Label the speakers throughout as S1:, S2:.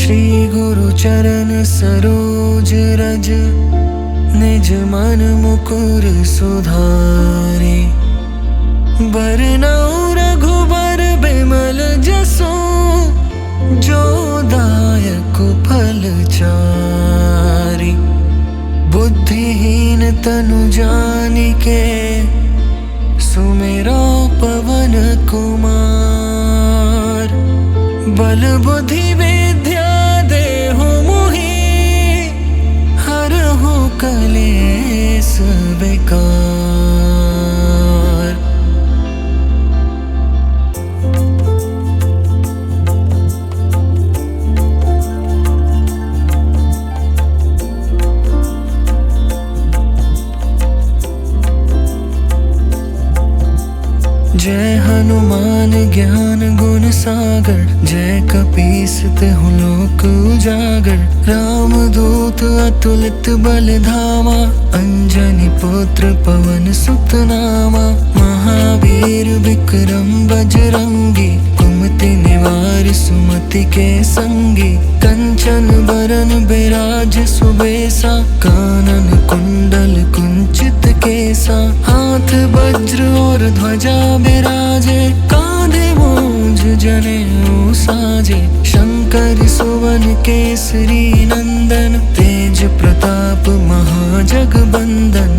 S1: श्री गुरु चरण सरोज रज, निज मन मुकुर सुधारे। बरनउँ रघुबर बिमल जसु, जो दायक फल चारि। बुद्धिहीन तनु जानिके, सुमिरो पवन कुमार। बल बुद्धि विद्या देहु मोहि, हरहु कलेस विकार। जय हनुमान ज्ञान गुण सागर, जय कपीस तिहुँ लोक उजागर। रामदूत अतुलित बल धामा, अंजनी पुत्र पवन सुत नामा। महावीर विक्रम बजरंगी, कुमति निवार सुमति के संगी। कंचन बरन बिराज सुबेसा, कानन कुंडल कुंचित केसा। हाथ वज्र और ध्वजा बिराजे, कांधे मूंज जनेऊ साजे। शंकर सुवन केसरी नंदन, तेज प्रताप महाजगबंदन।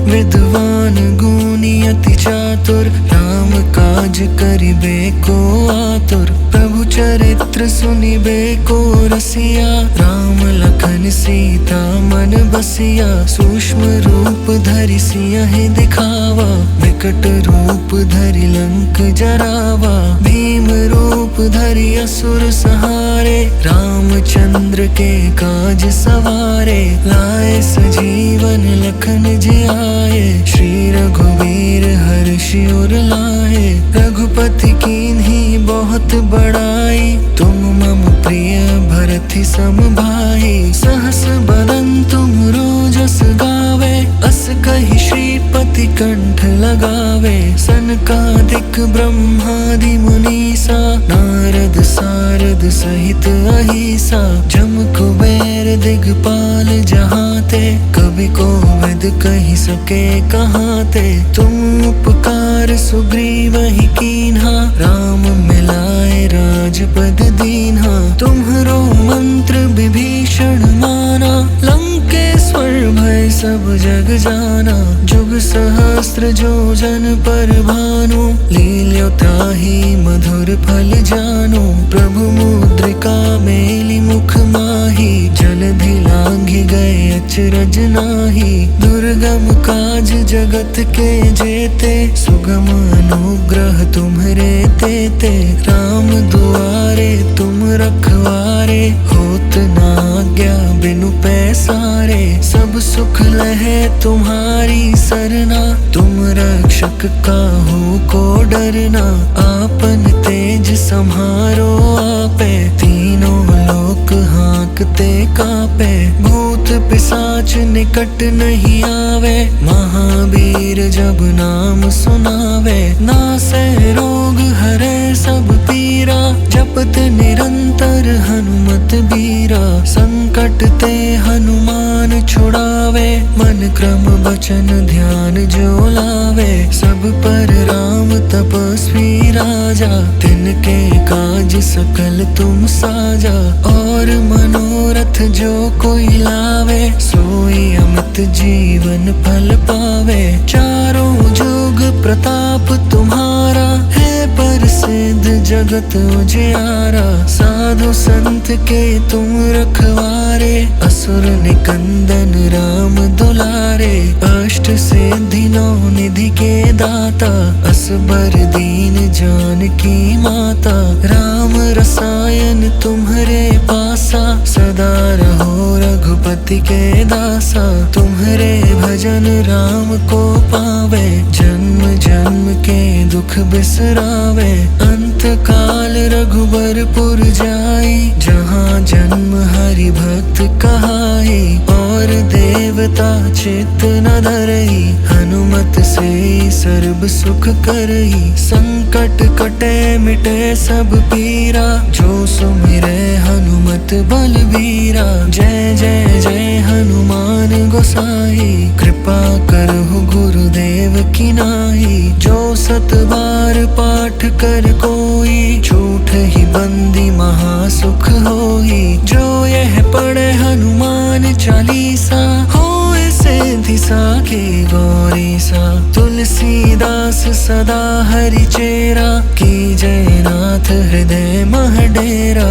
S1: विद्वान गुणी अति चातुर, राम काज करिबे को आतुर। प्रभु चरित्र सुनिबे को रसिया, राम लखन सीता मन बसिया। सूक्ष्म रूप धरि सियहि दिखावा, विकट रूप धरि लंक जरावा। भीम रूप धरि असुर संहारे, रामचंद्र के काज सवारे। लाए सजीवन लखन जियाए, श्री रघुवीर हर्षि उर लाए। रघुपति कीन्ही बहुत बड़ाई, तुम मम प्रिय भरति सम भाई। सहस बदन तुम रोजस गावे, अस कहि श्रीपति कंठ लगावे। सनकादिक ब्रह्मादि मुनीसा, नारद सारद सहित अहिसा। जम कुबेर दिगपाल जहाते, कवि कोविद कहि सके कहाते। तुम उपकार सुग्रीवहि कीन्हा, राम मिलाए राजपद दीन्हा। तुम्हरो मंत्र विभीषण माना, लंकेश्वर भय सब जग जाना। जुग सहस्त्र जो जन पर भानु, लील्यो ताहि मधुर फल जानु। प्रभु मुद्रिका मेलि मुख माहि, जलधि लांघि गए अचरज नाहि। दुर्गम काज जगत के जेते, सुगम अनुग्रह तुम्हरे तेते। राम दुआरे तुम रखवारे, होत न आज्ञा बिनु पैसारे। सब सुख लहे तुम्हारी सरना, तुम रक्षक काहू को डरना। आपन तेज सम्हारो आपे, तीनों लोक हाँकते कापे। भूत पिशाच निकट नहीं आवे, महावीर जब नाम सुनावे। नासै रोग हरै सब पीरा, जपत निरंतर हनुमत बीरा। संकट ते हनुमान छुड़ावे, मन क्रम वचन ध्यान जो लावे। सब पर राम तपस्वी राजा, तिनके काज सकल तुम साजा। और मनोरथ जो कोई लावे, सोई अमित जीवन फल पावे। चारों जुग प्रताप तुम्हारा, है प्रसिद्ध जगत उजियारा। साधु संत के तुम रखवारे, असुर निकंदन राम दुलारे। अष्ट सिद्धि नौ निधि के दाता, असबर दीन जानकी माता। राम रसायन तुम्हरे पासा, सदा रहो रघुपति के दासा। तुम्हरे भजन राम को पावे, जन्म जन्म के दुख बिसरावे। अंत काल रघुबरपुर जाई, जहाँ जन्म हरि भक्त कहाई। और देवता चित्त न धरई, हनुमत से सर्ब सुख करई। संकट कटे मिटे सब पीरा, जो सुमिरै हनुमत तुलित बलबीरा। जय जय जय हनुमान गोसाई, कृपा करहु गुरुदेव की नाई। जो सत बार पाठ कर कोई, झूठ ही बंदी महासुख होई। जो यह पढ़े हनुमान चालीसा, होए सिद्धि साखी गौरी सा। तुलसीदास सदा हरि चेरा, की जय नाथ हृदय मह डेरा।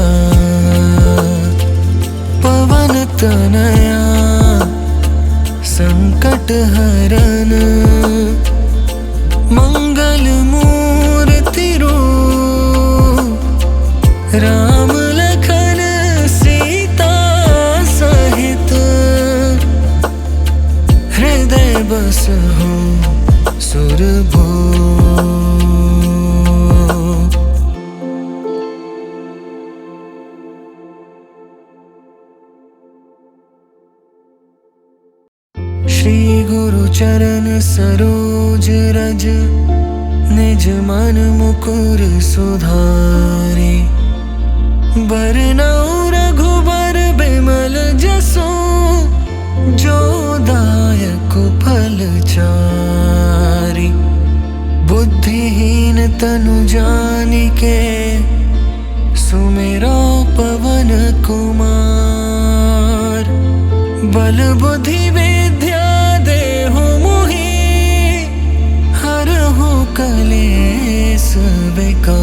S1: पवन तनया संकट हरन, मंगल मूर्ति रूप। राम लखन सीता सहित, हृदय बसहु सुरभूप। श्री गुरु चरण सरोज रज, निज मन मुकुर सुधारे। बरनउँ रघुबर बिमल जसु, जो दायक फल चारि। बुद्धिहीन तनु जानिके, सुमिरौ पवन कुमार। बल बुद्धि विद्या देहु मोहि, हरहु कलेस विकार।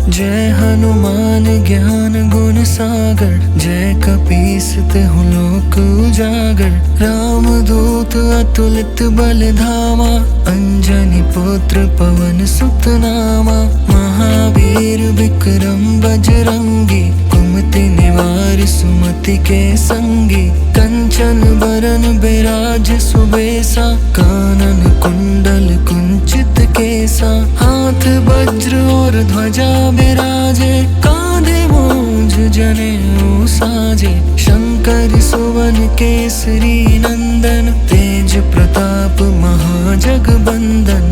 S1: जय हनुमान ज्ञान गुण सागर, जय कपीस तिहुँ लोक उजागर। राम दूत अतुलित बल धामा, अंजनी पुत्र पवन सुत नामा। महावीर विक्रम बजरंगी, कुमति निवार सुमति के संगी। कंचन बरन बिराज सुबेसा, कानन कुंडल कुंचित केसा। हाथ वज्र और ध्वजा बिराजे, कांधे मूंज जनेऊ साजे। शंकर सुवन केसरी नंदन, तेज प्रताप महाजगबंदन।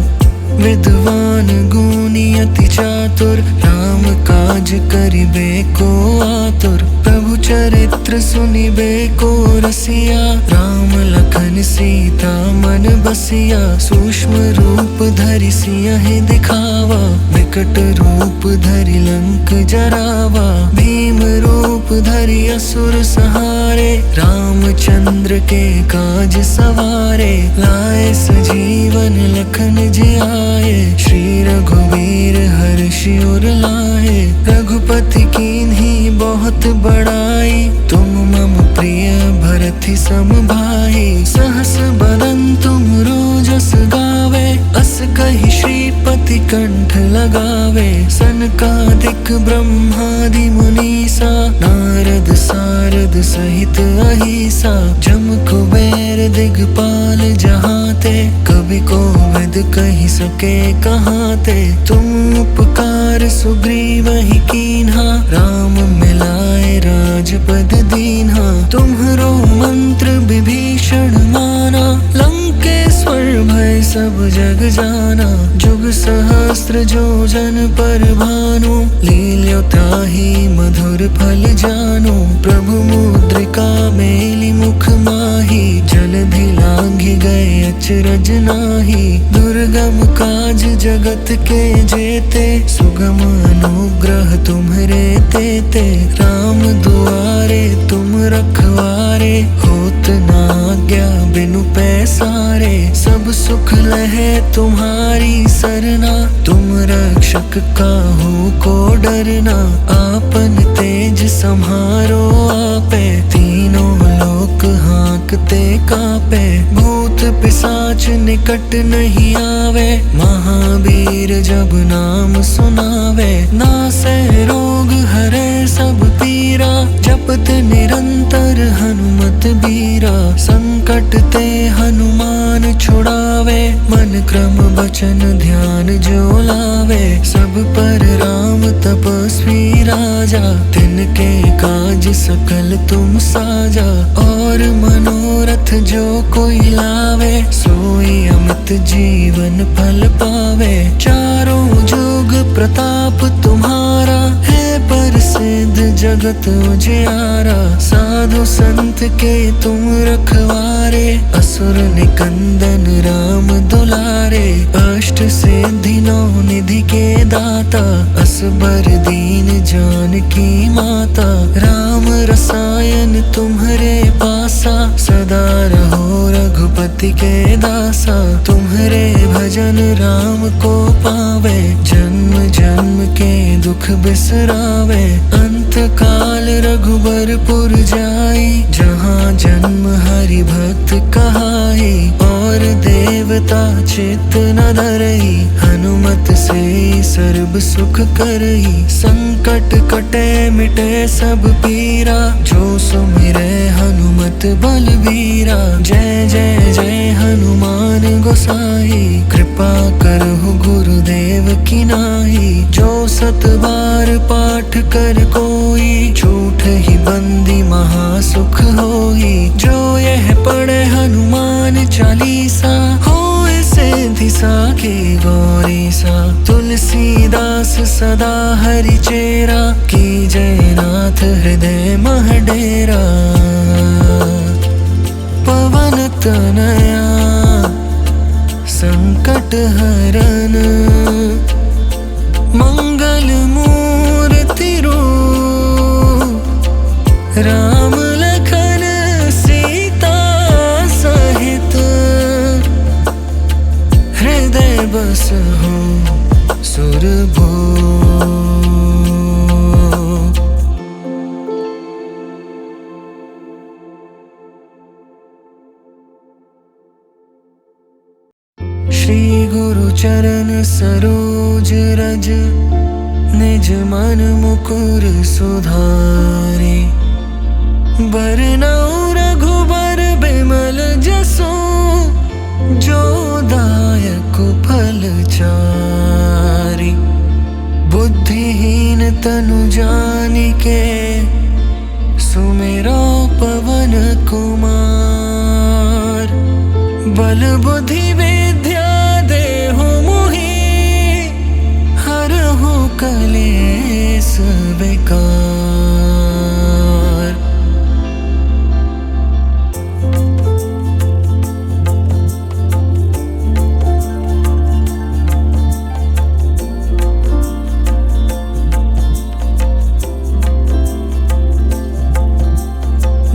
S1: विद्वान गुणी अति चातुर, राम काज करिबे को आतुर। प्रभु चरित्र सुनिबे को रसिया, राम लखन सीता मन बसिया। सूक्ष्म रूप धरि सियहि दिखावा, विकट रूप धरि लंक जरावा। भीम रूप धरि असुर संहारे, रामचंद्र के काज सवारे। लाए सजीवन लखन जियाए, श्री रघुवीर हर्षि उर लाए। रघुपति कीन्ही बहुत बड़ाई, तुम मम प्रिय भरति सम भाई। सहस बदन तुम रोजस गावे, अस कहि श्रीपति कंठ लगावे। सनकादिक ब्रह्मादि मुनीसा, नारद सारद सहित अहिसा। जम कुबेर दिगपाल जहाते, कवि कोविद कहि सके कहाते। तुम उपकार सुग्रीवहि कीन्हा, राम मिलाए राजपद दीन्हा। तुम्हरो मंत्र विभीषण माना, लंकेश्वर भय सब जग जाना। जुग सहस्त्र जो जन पर भानु, लील्यो ताहि मधुर फल जानु। प्रभु मुद्रिका मेलि मुख माहि, जलधि लांघि गए अचरज नाहि। दुर्गम काज जगत के जेते, सुगम अनुग्रह तुम्हरे तेते। राम दुआरे तुम रखवारे, होत न आज्ञा बिनु पैसारे। सब सुख लहे तुम्हारी सरना, तुम रक्षक काहू को डरना। आपन तेज सम्हारो आपे, तीनों लोक हांकते कापे। भूत पिशाच निकट नहीं आवे, महावीर जब नाम सुनावे। नासै रोग हरै सब पीरा, जपत निरंतर हनुमत बीरा। संकट ते हनुमान छुड़ावे, मन क्रम वचन ध्यान जो लावे। सब पर राम तपस्वी राजा, तिनके काज सकल तुम साजा। और मनोरथ जो कोई लावे, सोई अमित जीवन फल पावे। चारों जुग प्रताप तुम्हारा, है प्रसिद्ध जगत उजियारा। साधु संत के तुम रखवारे, असुर निकंदन राम दुलारे। अष्ट सिद्धि नौ निधि के दाता, असबर दीन जानकी माता। राम रसायन तुम्हारे पासा, सदा रहो रघुपति के दासा। तुम्हारे भजन राम को पावे, जन्म जन्म के दुख बिसरावे। अंत काल रघुबरपुर जाई, जहाँ जन्म हरि भक्त कहाई। और देवता चित्त न धरई, हनुमत से सर्ब सुख करई। संकट कटे मिटे सब पीरा, जो सुमिरे हनुमत बलबीरा। जय जय जय हनुमान गोसाई, कृपा करहु गुरुदेव की नाई। जो सत बार पाठ कर कोई, झूठ ही बंदी महासुख होई। जो यह पढ़े हनुमान चालीसा, होए सिद्धि साखी गौरी सा। तुलसीदास सदा हरि चेरा, की जय नाथ हृदय मह डेरा। पवन तनया संकट हरन, मंगल मूर्ति रूप। राम लखन सीता सहित, हृदय बसहु सुरभूप। श्री गुरु चरण सरोज रज, निज मन मुकुर सुधारे। बरनउँ रघुबर बिमल जसु, जो दायक फल चारि। बुद्धिहीन तनु जानिके, सुमिरो पवन कुमार। बल बुद्धि विद्या देहु मोहि, हरहु कलेस विकार।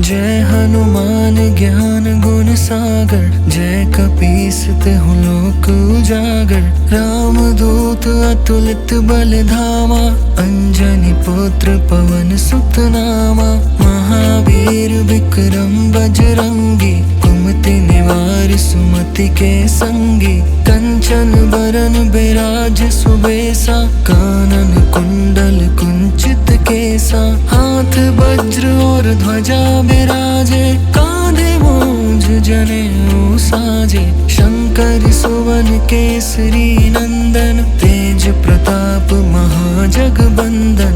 S1: जय हनुमान ज्ञान गुण सागर, जय कपीस तिहुँ लोक उजागर। राम दूत अतुलित बल धामा, अंजनी पुत्र पवन सुत नामा। महावीर विक्रम बजरंगी, कुमति निवार सुमति के संगी। कंचन बरन बिराज सुबेसा, कानन कुंडल कुंचित केसा। हाथ वज्र और ध्वजा बिराजे, कांधे मूंज जनेऊ साजे। शंकर सुवन केसरी नंदन, तेज प्रताप महाजगबंदन।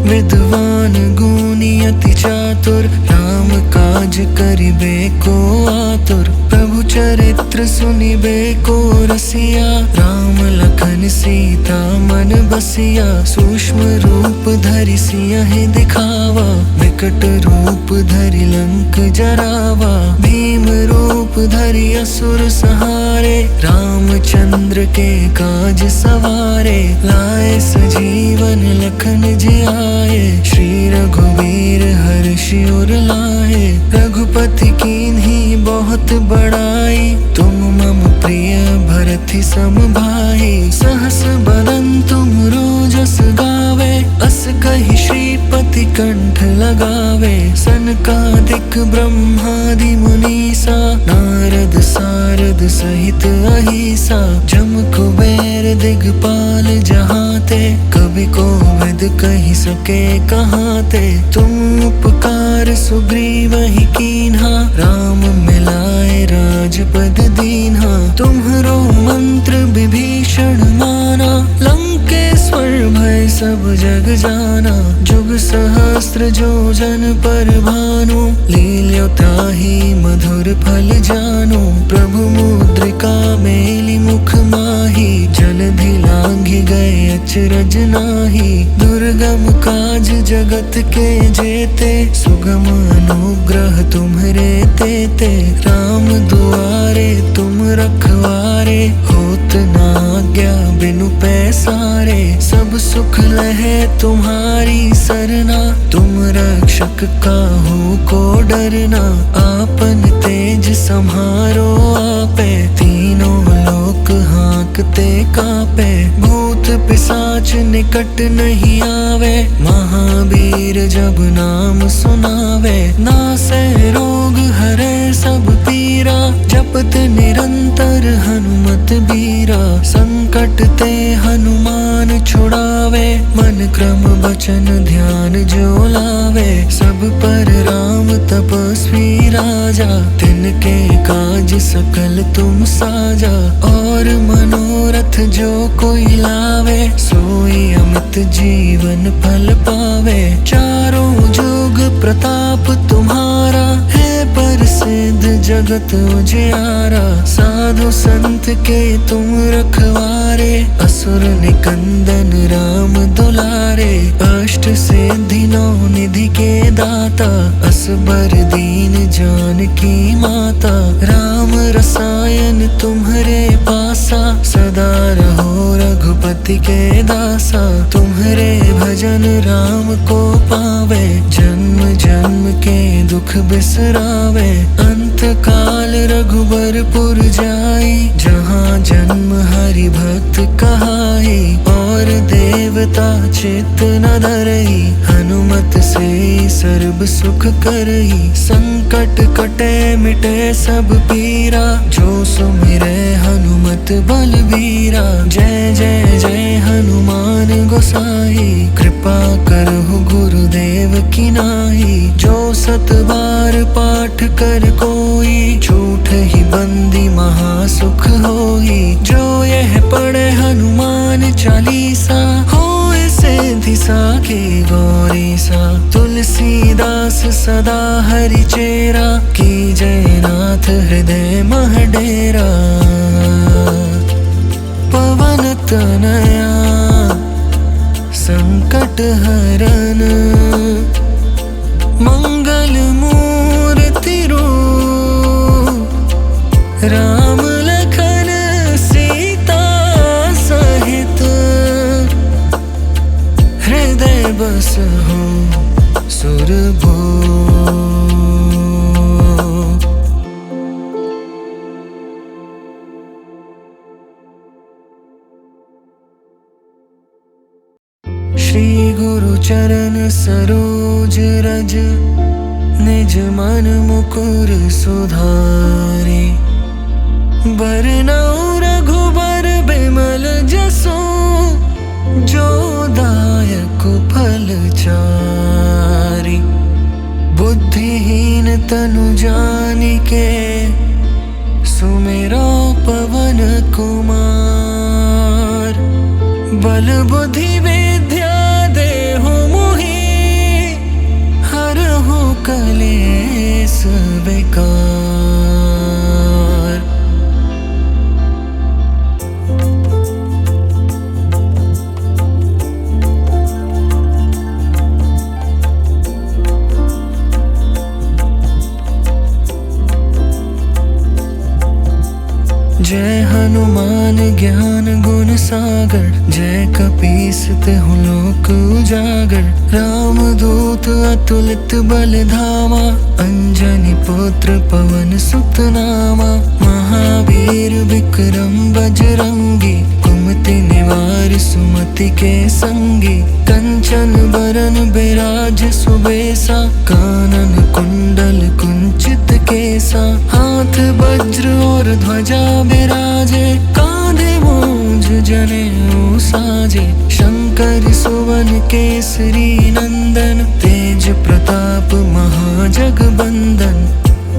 S1: विद्वान गुणी अति चातुर, राम काज करिबे को आतुर। प्रभु चरित्र सुनिबे को रसिया, राम लखन सीता मन बसिया। सूक्ष्म रूप धरि सियहि दिखावा, विकट रूप धरि लंक जरावा। भीम रूप धरि असुर संहारे, रामचंद्र के काज सवारे। लाए सजीवन लखन जियाए, श्री रघुवीर हर्षि उर लाए। रघुपति कीन्ही बहुत बड़ाई, तुम मम प्रिय भरत सम भाई। सहस बदन तुम रोजस गावे, अस कहि श्रीपति कंठ लगावे। सनकादिक ब्रह्मादि मुनीसा, नारद सारद सहित अहिसा। जम कुबेर दिगपाल जहाते, कवि कोविद कहि सके कहाते। तुम उपकार सुग्रीवहि कीन्हा, राम मिलाए राजपद दीन्हा। तुम्हरो मंत्र विभीषण माना, लंकेश्वर भय सब जग जाना। जुग सहस्त्र जो जन पर भानु, लील्यो त्राहि मधुर फल जानु। प्रभु मुद्रिका मेली मुख माही, जलधि लांघि गए अचरज नाही। दुर्गम काज जगत के जेते, सुगम अनुग्रह तुम्हरे तेते। राम दुआरे तुम रखवारे, होत ना आज्ञा बिनु पैसारे। सब सुख लहे तुम्हारी सरना, तुम रक्षक काहू को डरना। आपन तेज सम्हारो आपे, तीनों लोक हाँकते कापे। भूत पिशाच निकट नहीं आवे, महावीर जब नाम सुनावे। नासे रोग हरे सब पीरा, जपत निरंतर हनुमत बीरा। संकट ते हनुमान छुड़ावे, मन क्रम बचन ध्यान जो लावे। सब पर राम तपस्वी राजा, तिनके काज सकल तुम साजा। और मनोरथ जो कोई लावे, सोई अमित जीवन फल पावे। चारों जुग प्रताप तुम्हारा, है प्रसिद्ध जगत उजियारा। साधु संत के तुम रखवारे, असुर निकंदन राम दुलारे। अष्ट सिद्धि नौ निधि के दाता, असबर दीन जानकी माता। राम रसायन तुम्हरे पासा, सदा रहो रघुपति के दासा। तुम्हरे भजन राम को पावे, जन्म जन्म के दुख बिसरावे। अंत काल रघुबरपुर जाई, जहाँ जन्म हरि भक्त कहाई। और देवता चित्त न धरई, हनुमत से सर्ब सुख करई। संकट कटे मिटे सब पीरा, जो सुमिरे हनुमत बलबीरा। जय जय जय हनुमान गोसाई, कृपा करहु गुरुदेव की नाई। जो सत बार पाठ कर कोई, झूठ ही बंदी महासुख होई। जो यह पढ़े हनुमान चालीसा, होए सिद्धि साखी गौरी सा। तुलसीदास सदा हरि चेरा, की जय नाथ हृदय मह डेरा। पवन तनया संकट हरन, मंगल मूर्ति रूप। राम लखन सीता सहित, हृदय बसहु सुरभूप। श्री गुरु चरण सरोज रज, निज मन मुकुर सुधारे। बरनउँ रघुबर बिमल जसु, जो दायक फल चारि। बुद्धिहीन तनु जानिके, सुमिरो पवन कुमार। बल बुद्धि विद्या देहु मोहि, हरहु कलेस विकार। जय हनुमान ज्ञान गुण सागर, जय कपीस तिहुँ लोक उजागर। राम दूत अतुलित बल धामा, अंजनी पुत्र पवन सुत नामा। महावीर विक्रम बजरंगी, कुमति निवार सुमति के संगी। कंचन बरन बिराज सुबेसा, कानन कुंडल कुंचित केसा। हाथ वज्र और ध्वजा बिराजे, कांधे मूंज जनेऊ साजे। शंकर सुवन केसरी नंदन, तेज प्रताप महाजगबंदन।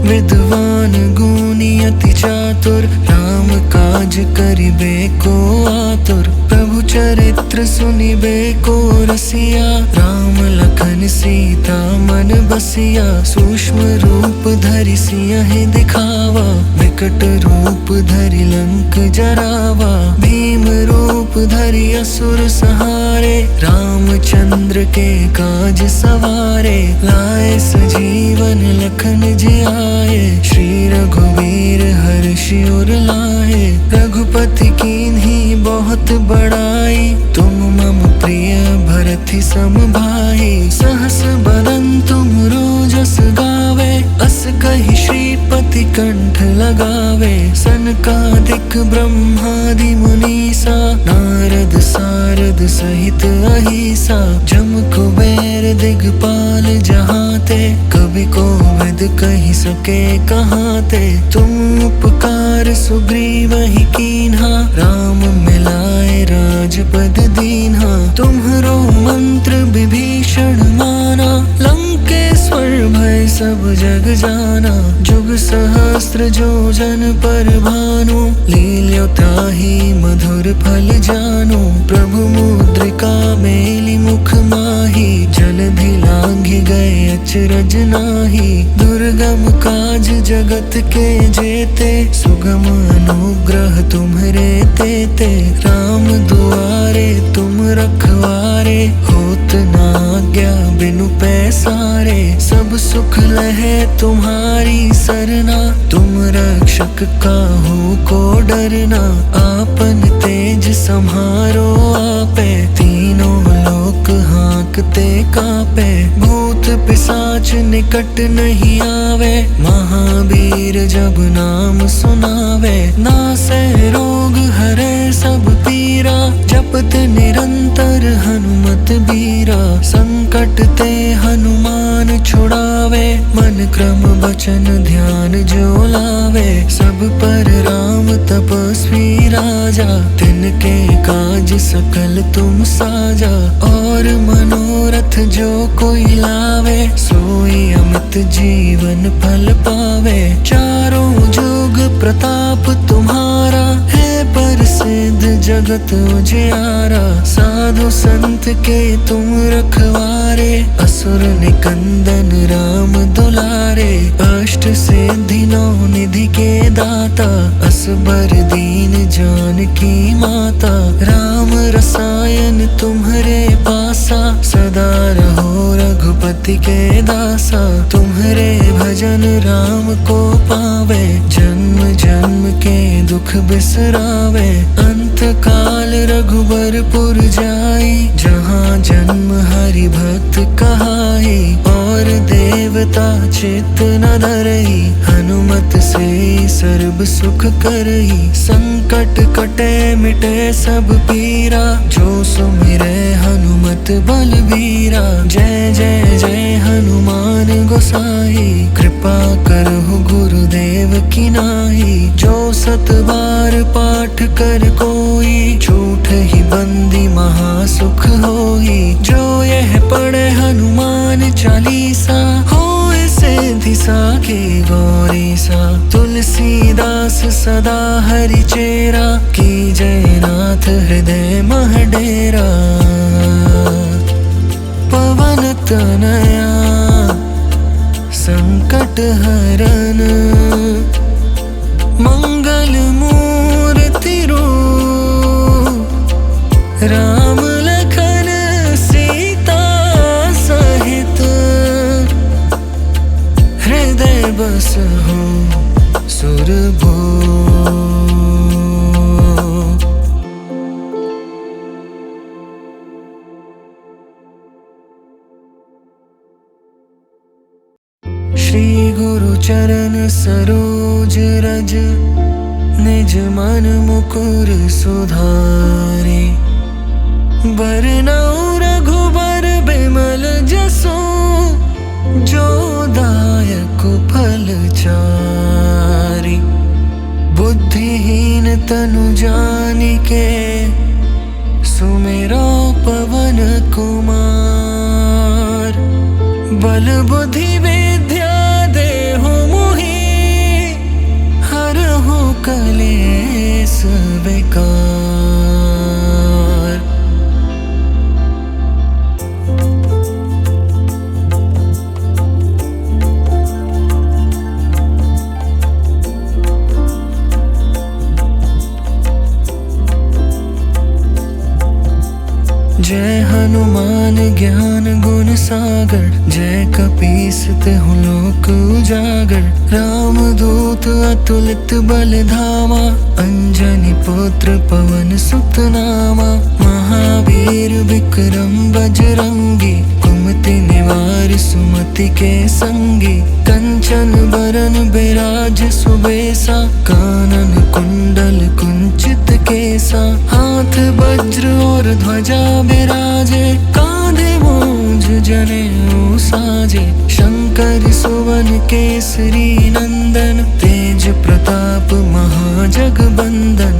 S1: विद्वान गुणी अति चातुर, राम काज करिबे को आतुर। प्रभु चरित्र सुनिबे को रसिया, राम लखन सीता मन बसिया। सूक्ष्म रूप धरि सियहि दिखावा, विकट रूप धरि लंक जरावा। भीम रूप धरि असुर संहारे, रामचंद्र के काज सवारे। लाए सजीवन लखन जियाए, श्री रघुवीर हर्षि उर लाए। रघुपति कीन्ही बहुत बड़ाई, तुम मम प्रिय भरति सम भाई। सहस बदन तुम रोजस गावे, अस कहि श्रीपति कंठ लगावे। सनकादिक ब्रह्मादि मुनीसा, नारद सारद सहित अहिसा। जम कुबेर दिगपाल जहाते, कवि कोविद कहि सके कहाते। तुम उपकार सुग्रीवहि कीन्हा, राम मिलाए राजपद दीन्हा। तुम्हरो मंत्र विभीषण माना, लंकेश्वर भय सब जग जाना। जुग सहस्त्र जो जन पर भानु, लील्यो ताहि मधुर फल जानु। प्रभु मुद्रिका मेलि मुख माहि, जलधि लांघि गए अचरज नाहि। दुर्गम काज जगत के जेते, सुगम अनुग्रह तुम्हरे तेते। राम दुआरे तुम रखवारे, होत न आज्ञा बिनु पैसारे। सब सुख लहे तुम्हारी सरना, तुम रक्षक काहू को डरना। आपन तेज सम्हारो आपे, तीनों लोक हाँकते कापे। भूत पिशाच निकट नहीं आवे, महावीर जब नाम सुनावे। नासै रोग हरै सब पीरा, जपत निरंतर हनुमत बीरा। संकट ते हनुमान छुड़ावे, मन क्रम वचन ध्यान जो लावे। सब पर राम तपस्वी राजा, तिनके काज सकल तुम साजा। और मनोरथ जो कोई लावे, सोई अमित जीवन फल पावे। चारों जुग प्रताप तुम्हारा, है प्रसिद्ध जगत उजियारा। साधु संत के तुम रखवारे, असुर निकंदन राम दुलारे। अष्ट सिद्धि नौ निधि के दाता, असबर दीन जानकी माता। राम रसायन तुम्हरे पासा, सदा रहो रघुपति के दासा। तुम्हरे भजन राम को पावे, जन्म जन्म के दुख बिसरावे। अंत काल रघुबरपुर जाई, जहाँ जन्म हरि भक्त कहाई। और देवता चित्त न धरई, हनुमत से सर्व सुख करई। संकट कटे मिटे सब पीरा, जो सुमिरै हनुमत बलबीरा। जय जय जय हनुमान गोसाई, कृपा करहु गुरुदेव की नाई। जो सत बार पाठ कर कोई, झूठ ही बंदी महासुख होई। जो यह पढ़े हनुमान चालीसा, होए सिद्धि साखी गौरी सा। तुलसीदास सदा हरि चेरा, की जय नाथ हृदय मह डेरा। पवन तनया संकट हरन, मंगल मूर्ति रूप। राम लखन सीता सहित, हृदय बसहु सुरभूप। श्री गुरु चरण सरोज रज, निज मन मुकुर सुधारे। बरनउँ रघुबर बिमल जसु, जो दायक फल चारि। बुद्धिहीन तनु जानिके, सुमिरो पवन कुमार। बल बुद्धि विद्या देहु मोहि, हरहु कलेस विकार। हनुमान ज्ञान गुण सागर, जय कपीस तिहु लोक उजागर। राम दूत अतुलित बल धामा, अंजनी पुत्र पवन सुत नामा। महावीर विक्रम बजरंगी, कुमति निवार सुमति के संगी। कंचन बरन बिराज सुबेसा, कानन कुंडल कुंचित केसा। हाथ वज्र और ध्वजा बिराजे, कांधे मूंज जनेऊ साजे। शंकर सुवन केसरी नंदन, तेज प्रताप महाजगबंदन।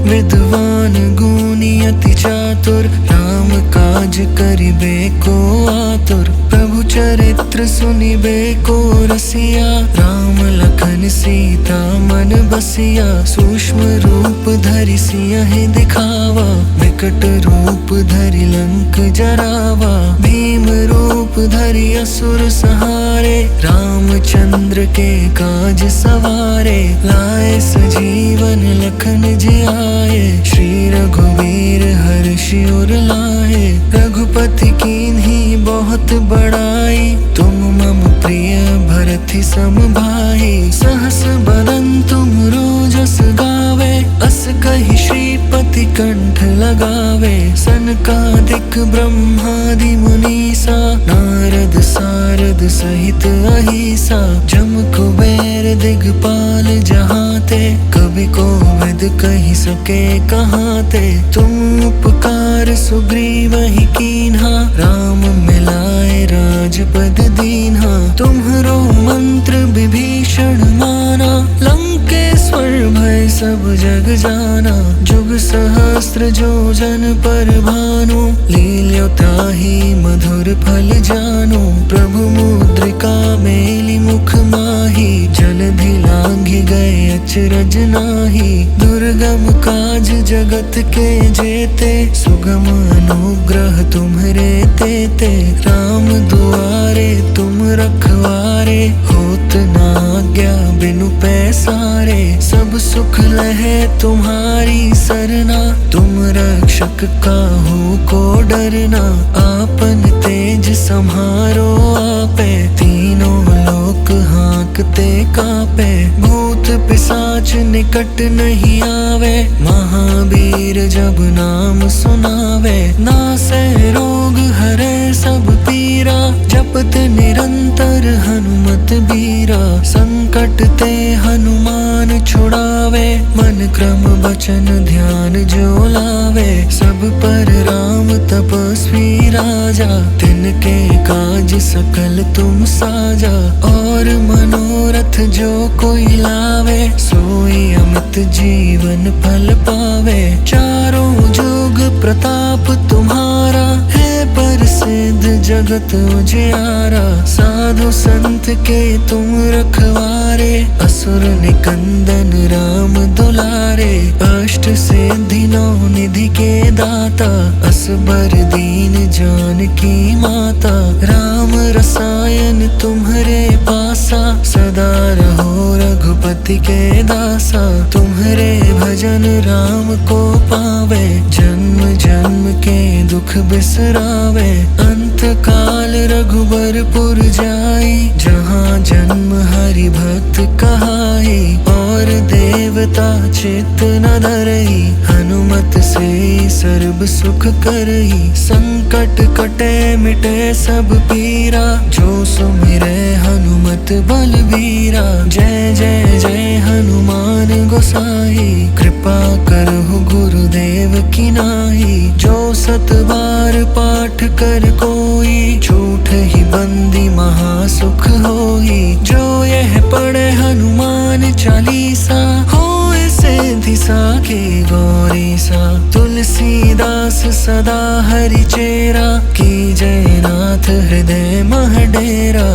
S1: विद्वान गुणी अति चातुर, राम काज करिबे को आतुर। प्रभु चरित्र सुनिबे को रसिया, राम लखन सीता मन बसिया। सूक्ष्म रूप धरि सियहि दिखावा, विकट रूप धरि लंक जरावा। भीम रूप धरि असुर संहारे, रामचंद्र के काज सवारे। लाए सजीवन लखन जियाए, श्री रघुवीर हर्षि उर लाए। रघुपति कीन्ही बहुत बड़ाई, तुम मम प्रिय भरति सम भाई। सहस बदन तुम रोजस गावे, अस कहि श्रीपति कंठ लगावे। सनकादिक ब्रह्मादि मुनीसा, नारद सारद सहित अहिसा। जम कुबेर दिगपाल जहाते, कवि कोविद कहि सके कहाते। तुम उपकार सुग्रीवहि कीन्हा, राम मिलाए राजपद दीन्हा। तुम्हरो मंत्र विभीषण माना, लंकेश्वर भय सब जग जाना। जुग सहस्त्र जो जन पर भानु, लील्यो ताहि मधुर फल जानु। प्रभु मुद्रिका मेलि मुख माहि, जलधि लांघि गए अचरज नाही। दुर्गम काज जगत के जेते, सुगम अनुग्रह तुम्हरे तेते। राम दुआरे तुम रखवारे, होत न आज्ञा बिनु पैसारे। सब सुख लहे तुम्हारी सरना, तुम रक्षक काहू को डरना। आपन तेज सम्हारो आपे, तीनों लोक हाँकते कापे। भूत पिशाच निकट नहीं आवे, महावीर जब नाम सुनावे। नासै रोग हरै सब पीरा, जपत निरंतर हनुमत बीरा। संकट ते हनुमान छुड़ावे, मन क्रम वचन ध्यान जो लावे। सब पर राम तपस्वी राजा, तिनके काज सकल तुम साजा। और मनोरथ जो कोई लावे, सोई अमित जीवन फल पावे। चारों जुग प्रताप तुम्हारा, है प्रसिद्ध जगत उजियारा। साधु संत के तुम रखवारे, असुर निकंदन राम दुलारे। अष्ट सिद्धि नौ निधि के दाता, असबर दीन जानकी माता। राम रसायन तुम्हरे पासा, सदा रहो रघुपति के दासा। तुम्हरे भजन राम को पावे, जन्म जन्म के दुख बिसरावे। अंत काल रघुबरपुर जाई, जहाँ जन्म हरि भक्त कहाई। और देवता चित्त न धरई, हनुमत से सर्व सुख करई। संकट कटे मिटे सब पीरा, जो सुमिरै हनुमत बलबीरा। जय जय जय हनुमान गोसाई, कृपा करहु गुरुदेव की नाई। जो सत बार पाठ कर कोई, छूट ही बंदी महासुख होई। जो यह पढ़े हनुमान चालीसा, होए सिद्धि साखी गौरीसा। तुलसीदास सदा हरि चेरा, की जय नाथ हृदय मह डेरा।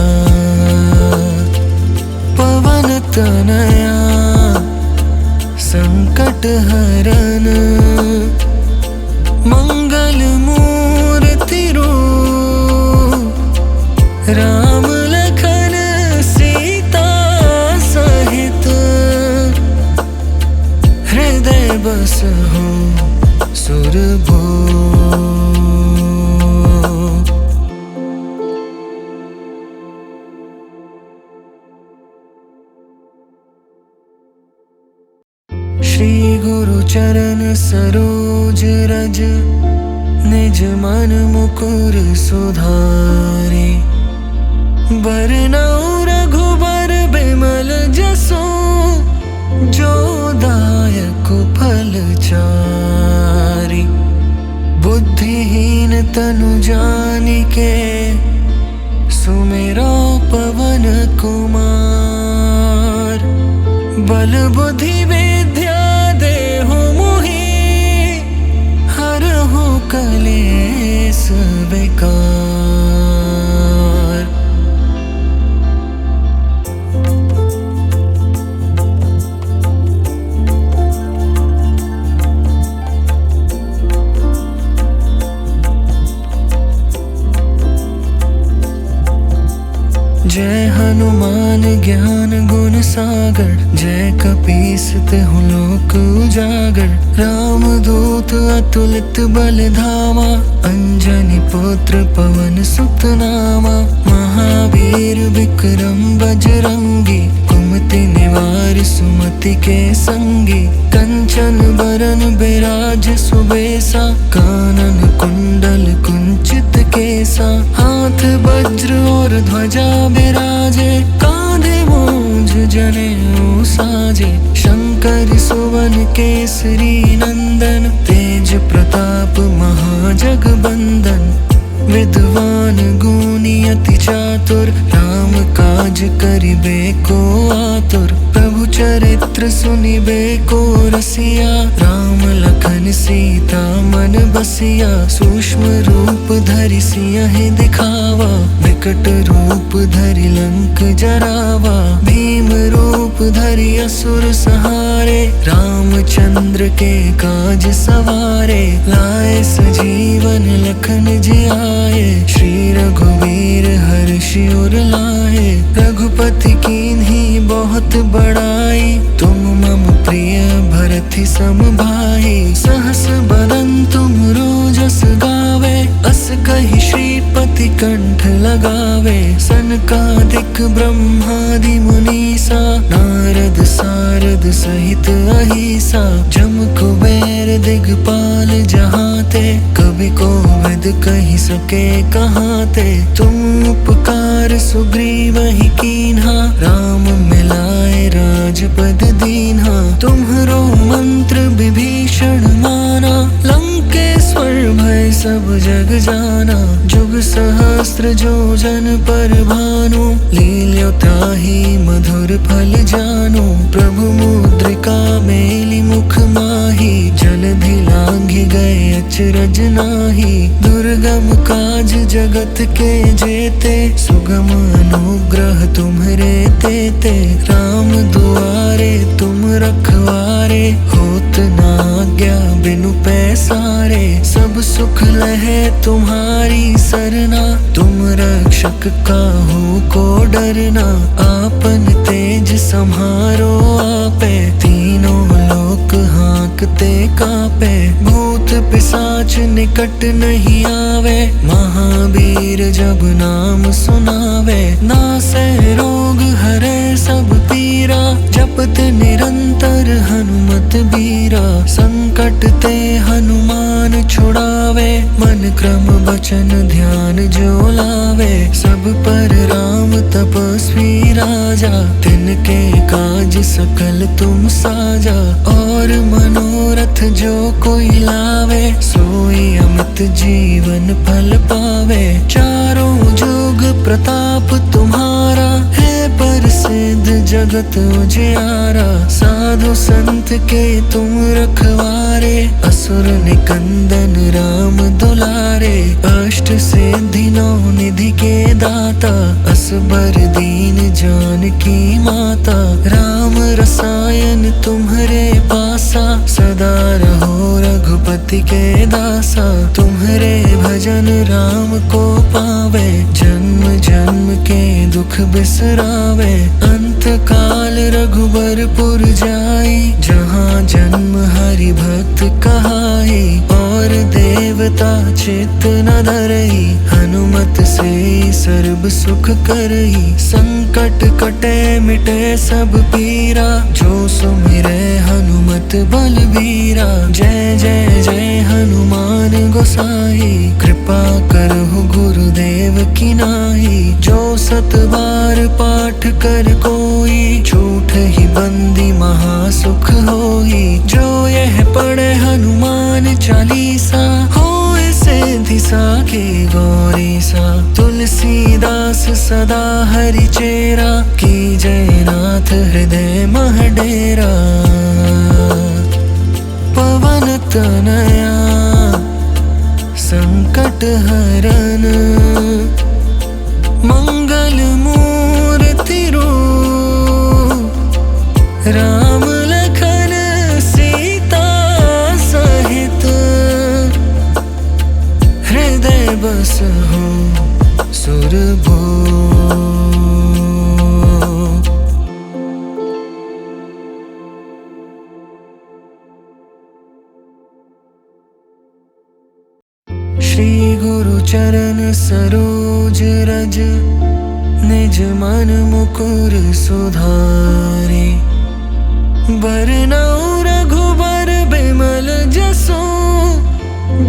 S1: पवन तनया संकट हरन, मंगल मूर्ति रूप। राम लखन सीता सहित, हृदय बसहु सुरभूप। चरण सरोज रज, निज मन मुकुर सुधारे। बरनउँ रघुबर बिमल जसु, जो दायक फल चारि। बुद्धिहीन तनु जानिके, सुमिरो पवन कुमार। बल बुद्धि विद्या देहु मोहि, हरहु कलेस विकार। जय हनुमान ज्ञान गुण सागर, जय कपीस तिहुँ लोक उजागर। राम दूत अतुलित बल धामा, अंजनी पुत्र पवन सुत नामा। महावीर विक्रम बजरंगी, कुमति निवार सुमति के संगी। कंचन बरन बिराज सुबेसा, कानन कुंडल कुंचित केसा। हाथ वज्र और ध्वजा बिराजे, कांधे मूंज जनेऊ साजे। शंकर सुवन केसरी नंदन, तेज प्रताप महाजगबंदन। विद्वान गुणी अति चातुर, राम काज करिबे को आतुर। प्रभु चरित्र सुनिबे को रसिया, राम लखन सीता मन बसिया। सूक्ष्म रूप धरि सियहि दिखावा, विकट रूप धरि लंक जरावा। भीम रूप धरि असुर संहारे, रामचंद्र के काज सवारे। लाए सजीवन लखन जियाए, श्री रघुवीर हर्षि उर लाए। रघुपति कीन्ही बहुत बड़ाई, तुम मम प्रिय भरति सम भाई। सहस बदन तुमरो जस गावे, अस कहि श्रीपति कंठ लगावे। सनकादिक ब्रह्मादि मुनीसा, नारद सारद सहित अहिसा। जम कुबेर दिगपाल जहाते, कवि कोविद कहि सके कहाते। तुम उपकार सुग्रीवहि कीन्हा, राम मिलाए राजपद दीन्हा। तुम्हरो मंत्र विभीषण माना, लंकेश्वर भय सब जग जाना। जुग सहस्त्र जो जन पर भानु, लील्यो ताहि मधुर फल जानु। प्रभु मुद्रिका मेलि मुख माहि, जलधि लांघि गए अचरज नाहि। दुर्गम काज जगत के जेते, सुगम अनुग्रह तुम्हरे तेते। राम दुआरे तुम रखवारे, होत न आज्ञा बिनु पैसारे। सब सुख लहे तुम्हारी सरना, तुम रक्षक काहू को डरना। आपन तेज सम्हारो आपे, तीनों लोक हाँकते कापे। भूत पिशाच निकट नहीं आवे, महावीर जब नाम सुनावे। नासै रोग हरै सब पीरा, जपत निरंतर हनुमत बीरा। संकट ते हनुमान छुड़ावे, मन क्रम वचन ध्यान जो लावे। सब पर राम तपस्वी राजा, तिनके काज सकल तुम साजा। और मनोरथ जो कोई लावे, सोई अमित जीवन फल पावे। चारों जुग प्रताप तुम्हारा, है प्रसिद्ध जगत उजियारा। साधु संत के तुम रखवारे, असुर निकंदन राम दुलारे। अष्ट सिद्धि नौ निधि के दाता, असबर दीन जानकी माता। राम रसायन तुम्हरे पासा, सदा रहो रघुपति के दासा। तुम्हरे भजन राम को पावे, जन्म जन्म के दुख बिसरावे। अंत काल रघुबरपुर जाई, जहाँ जन्म हरि भक्त कहाई। और देवता चित्त न धरई, हनुमत भगत से सर्व सुख करई। संकट कटे मिटे सब पीरा, जो सुमिरे हनुमत बलबीरा। जय जय जय हनुमान गोसाई, कृपा करहु गुरुदेव की नाई। जो सत बार पाठ कर कोई, झूठ ही बंदी महासुख होई। जो यह पढ़े हनुमान चालीसा, होए सिद्धि साखी गौरी सा। तुलसीदास सदा हरि चेरा, की जय नाथ हृदय मह डेरा। पवन तनया संकट हरन, मंगल मूर्ति रूप। राम लखन सीता सहित, हृदय बसहु सुरभूप। श्री गुरु चरण सरोज रज, निज मन मुकुर सुधारे। बरनउँ रघुबर बिमल जसु,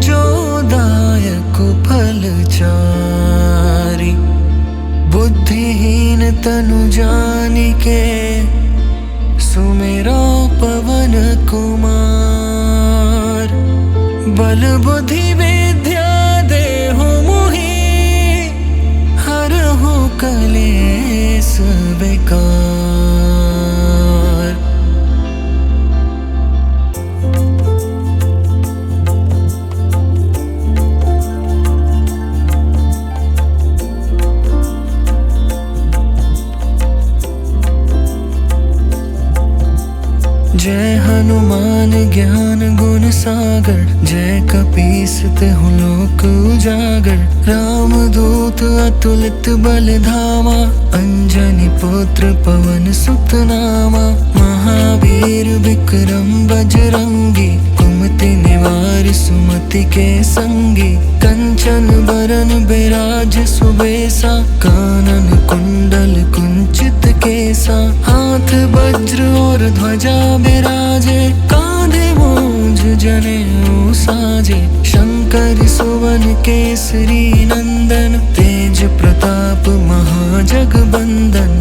S1: जो दायक फल चारि। बुद्धिहीन तनु जानिके, सुमिरो पवन कुमार। बल बुद्धि विद्या देहु मोहि, हरहु कलेस विकार। जय हनुमान ज्ञान गुण सागर, जय कपीस तिहुँ लोक उजागर। राम दूत अतुलित बल धामा, अंजनी पुत्र पवन सुत नामा। महावीर विक्रम बजरंगी, कुमति निवार सुमति के संगी। कंचन बरन बिराज सुबेसा, कानन कुंडल कुंचित केसा। हाथ वज्र और ध्वजा बिराजे, कांधे मूंज जनेऊ साजे। शंकर सुवन केसरी नंदन, तेज प्रताप महाजगबंदन।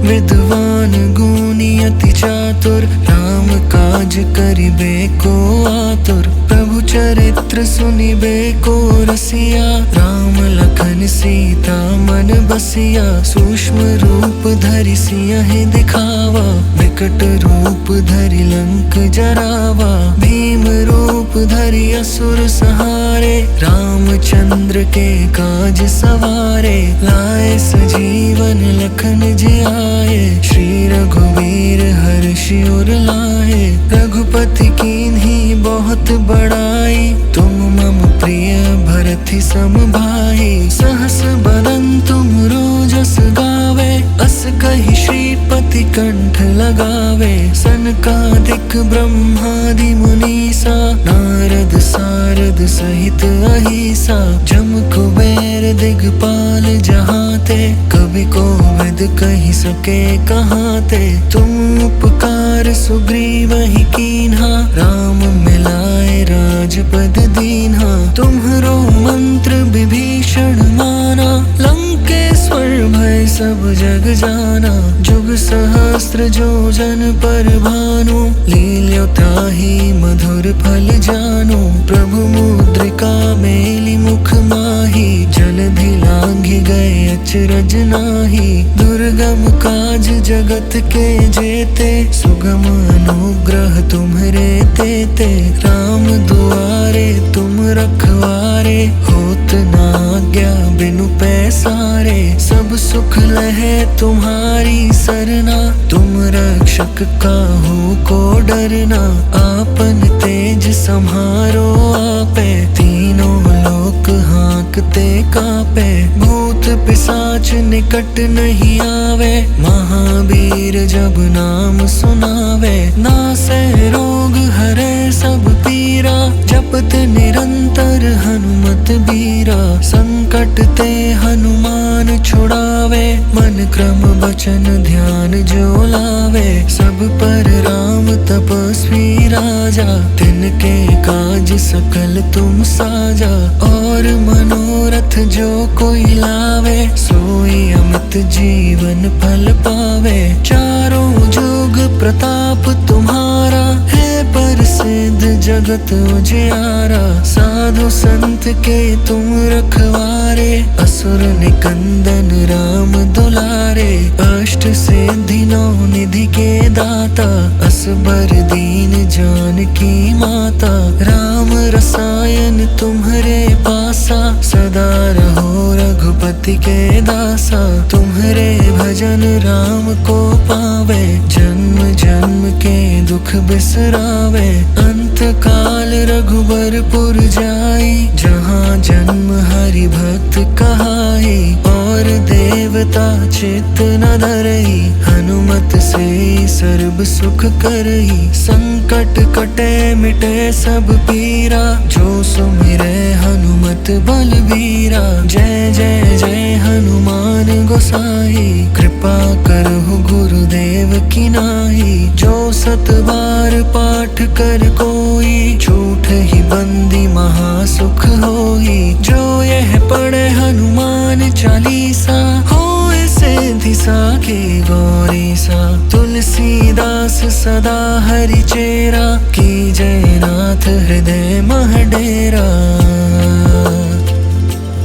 S1: विद्वान गुणी अति चातुर, राम काज करिबे को आतुर। प्रभु चरित्र सुनिबे को रसिया, राम लखन सीता मन बसिया। सूक्ष्म रूप धरि सियहि दिखावा, विकट रूप धरि लंक जरावा। भीम रूप धरि असुर संहारे, रामचंद्र के काज सवारे। लाए सजीवन लखन जियाए, श्री रघुवीर हर्षि उर लाए। रघुपति कीन्ही बहुत बड़ाई, तुम मम प्रिय भरति सम भाई। सहस बदन तुम रोजस गावे, अस कहि श्रीपति कंठ लगावे। सनकादिक ब्रह्मादि मुनीसा, नारद सारद सहित अहिसा। जम कुबेर दिगपाल जहाते, कवि कोविद कहि सके कहाते। तुम उपकार सुग्रीवहि कीन्हा, राम मिलाए राजपद दीन्हा। तुम्हरो मंत्र विभीषण माना, लंकेश्वर भय सब जग जाना। जुग सहस्त्र जो जन पर भानु, लील्यो ताहि मधुर फल जानु। प्रभु मुद्रिका मेलि मुख माहि, जलधि लांघि गए अचरज नाहि। दुर्गम काज जगत के जेते, सुगम अनुग्रह तुम्हरे तेते। राम दुआरे तुम रखवारे, होत न आज्ञा बिनु पैसारे। सब सुख लहे तुम्हारी सरना, तुम रक्षक काहू को डरना। आपन तेज सम्हारो आपे, तीनों लोक हाँकते कापे। भूत पिशाच निकट नहीं आवे, महावीर जब नाम सुनावे। नासै रोग हरै सब पीरा, वीरा, जपत निरंतर हनुमत बीरा। संकट ते हनुमान छुड़ावे, मन क्रम वचन ध्यान जो लावे। सब पर राम तपस्वी राजा, तिनके काज सकल तुम साजा। और मनोरथ जो कोई लावे, सोई अमित जीवन फल पावे। चारों जुग प्रताप तुम्हारा, है प्रसिद्ध जगत उजियारा। साधु संत के तुम रखवारे, असुर निकंदन राम दुलारे। अष्ट सिद्धि नौ निधि के दाता, असबर दीन जानकी माता। राम रसायन तुम्हारे पासा, सदा रहो रघुपति के दासा। तुम्हारे भजन राम को पावे, जन्म जन्म के दुख बिसरावे। अंत काल रघुबरपुर जाई, जहाँ जन्म हरि भक्त कहाई। और देवता चित्त न धरई, हनुमत से सर्व सुख करई। संकट कटे मिटे सब पीरा, जो सुमिरे हनुमत बलबीरा। जय जय जय हनुमान गोसाई, कृपा करहु गुरुदेव की नाई। जो सत बार पाठ कर कोई, झूठ ही बंदी महासुख होई। जो यह पढ़े हनुमान चालीसा, होए सिद्धि साखी गौरी सा। तुलसीदास सदा हरि चेरा, की जय नाथ हृदय मह डेरा।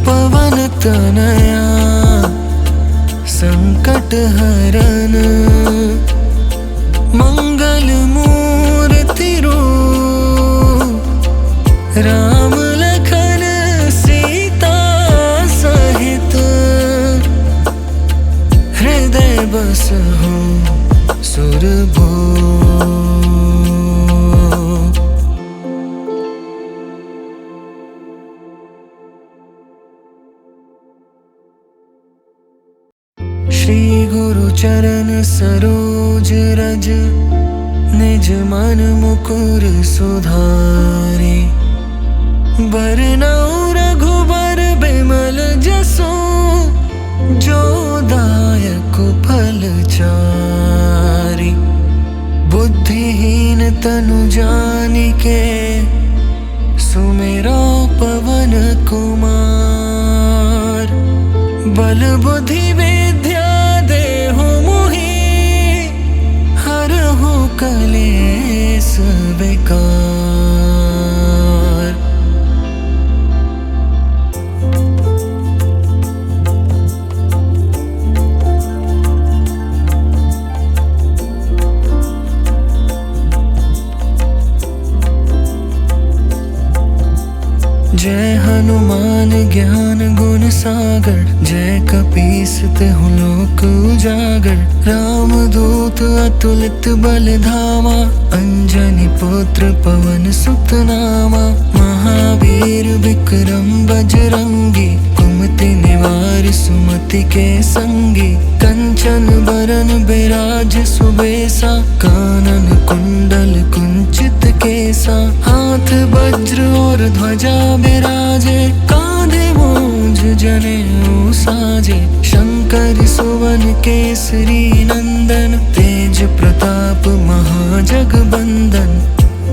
S1: पवन तनया संकट हरन, मंगल मूर्ति रूप। राम लखन सीता सहित, हृदय बसहु सुरभूप। श्री गुरु चरण सरोज रज, निज मन मुकुर सुधारे। बरनउँ रघुबर बिमल जसु, जो दायक फल चारि। बुद्धिहीन तनु जानिके, सुमिरो पवन कुमार। बल बुद्धि विद्या देहु मोहि, हरहु कलेस विकार। जय हनुमान ज्ञान गुण सागर, जय कपीस तिहुँ लोक उजागर। राम दूत अतुलित बल धामा, अंजनी पुत्र पवन सुत नामा। महावीर विक्रम बजरंगी, कुमति निवार सुमति के संगी। कंचन बरन बिराज सुबेसा, कानन कुंडल कुंचित केसा। हाथ वज्र और ध्वजा बिराजे, कांधे मूंज जनेऊ साजे। शंकर सुवन केसरी नंदन, तेज प्रताप महाजगबंदन।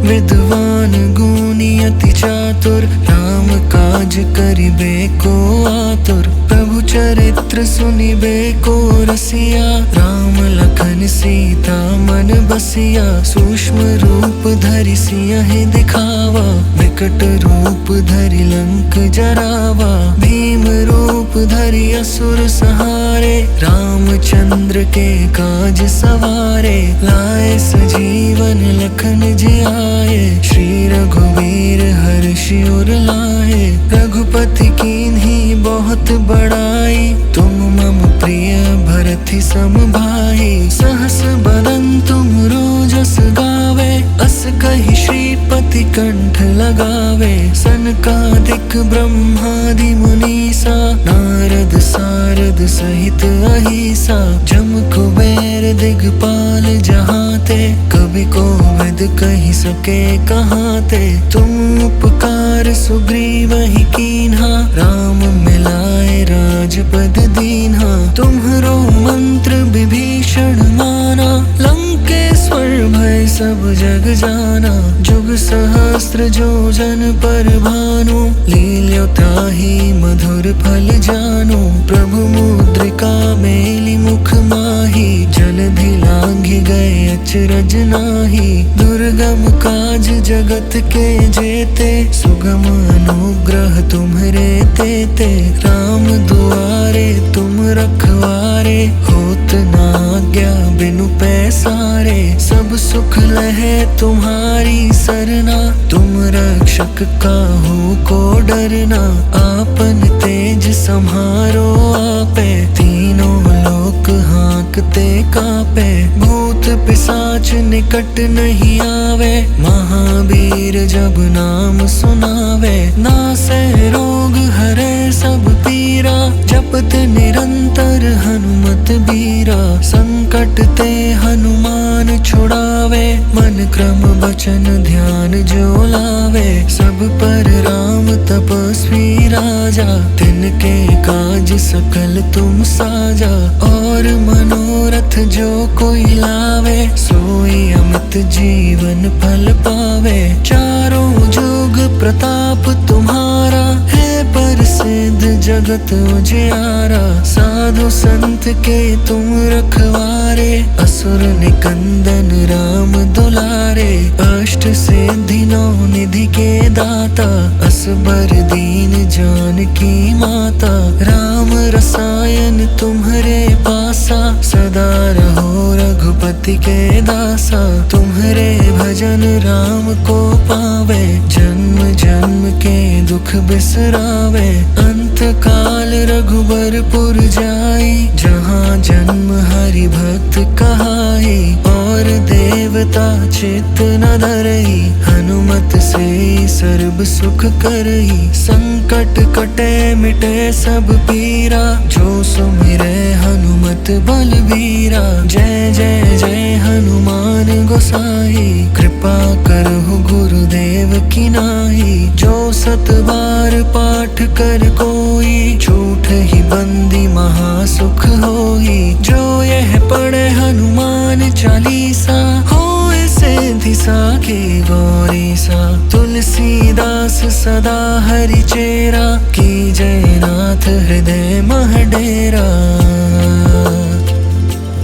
S1: विद्वान गुणी अति चातुर, राम काज करिबे को आतुर। प्रभु चरित्र सुनिबे को रसिया, राम लखन सीता मन बसिया। सूक्ष्म रूप धरि सियहि दिखावा, विकट रूप धरि लंक जरावा। भीम रूप धरि असुर संहारे, रामचंद्र के काज सवारे। लाए सजीवन लखन जियाए, श्री रघुवीर हर्षि उर लाए। रघुपति कीन्ही बहुत बड़ाई, तुम मम प्रिय भरत सम भाई। सहस बदन तुम रोजस गावे, अस कहि श्रीपति कंठ लगावे। सनकादिक ब्रह्मादि मुनीसा, नारद सारद नारद सहित अहिसा जम कुबेर दिगपाल जहाँ ते, कभी कोविद कही सके कहाँ ते। तुम उपकार सुग्रीव ही कीन्हा, राम मिलाए राजपद दीन्हा। तुम्हरो मंत्र विभीषण माना, लंकेश्वर भय सब जग जाना। जुग सहस्त्र जो जन पर भानु, लील्यो त्राहि मधुर फल जानु। प्रभु मुद्रिका मेलि मुख माही, जलधि लांघि गए अचरज नाही। दुर्गम काज जगत के जेते, सुगम अनुग्रह तुम्हरे तेते। राम दुआरे तुम रखवारे, होत न आज्ञा बिनु पैसारे। सब सुख लहे तुम्हारी सरना, तुम रक्षक काहू को डरना। आपन तेज सम्हारो आपे, तीनों लोक हाँकते कापे। भूत पिशाच निकट नहीं आवे, महावीर जब नाम सुनावे। नासै रोग हरे सब पीरा, जपत निरंतर हनुमत बीरा। संकट ते हनुमान छुड़ावे, मन क्रम वचन ध्यान जो लावे। सब पर राम तपस्वी राजा, तिनके काज सकल तुम साजा। और मनोरथ जो कोई लावे, सोई अमित जीवन फल पावे। चारों जुग प्रताप तुम्हारा, है प्रसिद्ध जगत उजियारा। साधु संत के तुम रखवारे, असुर निकंदन राम दुलारे। अष्ट सिद्धि नौ निधि के दाता, असबर दीन जानकी माता। राम रसायन तुम्हरे पासा, सदा रहो रघुपति के दासा। तुम्हरे भजन राम को पावे, जन्म जन्म के दुख बिसरावे। अंत काल रघुबरपुर जाई, जहाँ जन्म हरि भक्त कहाई। और देवता चित्त न धरई, हनुमत से सर्व सुख करई। संकट कटे मिटे सब पीरा, जो सुमिरे हनुमत बलबीरा। जय जय जय हनुमान गोसाई, कृपा करहु गुरुदेव की नाई। जो सत बार पाठ कर कोई, झूठ ही बंदी महासुख होई। जो यह पढ़े हनुमान चालीसा, होए सिद्धि साखी गौरी सा। तुलसीदास सदा हरि चेरा, की जय नाथ हृदय मह डेरा।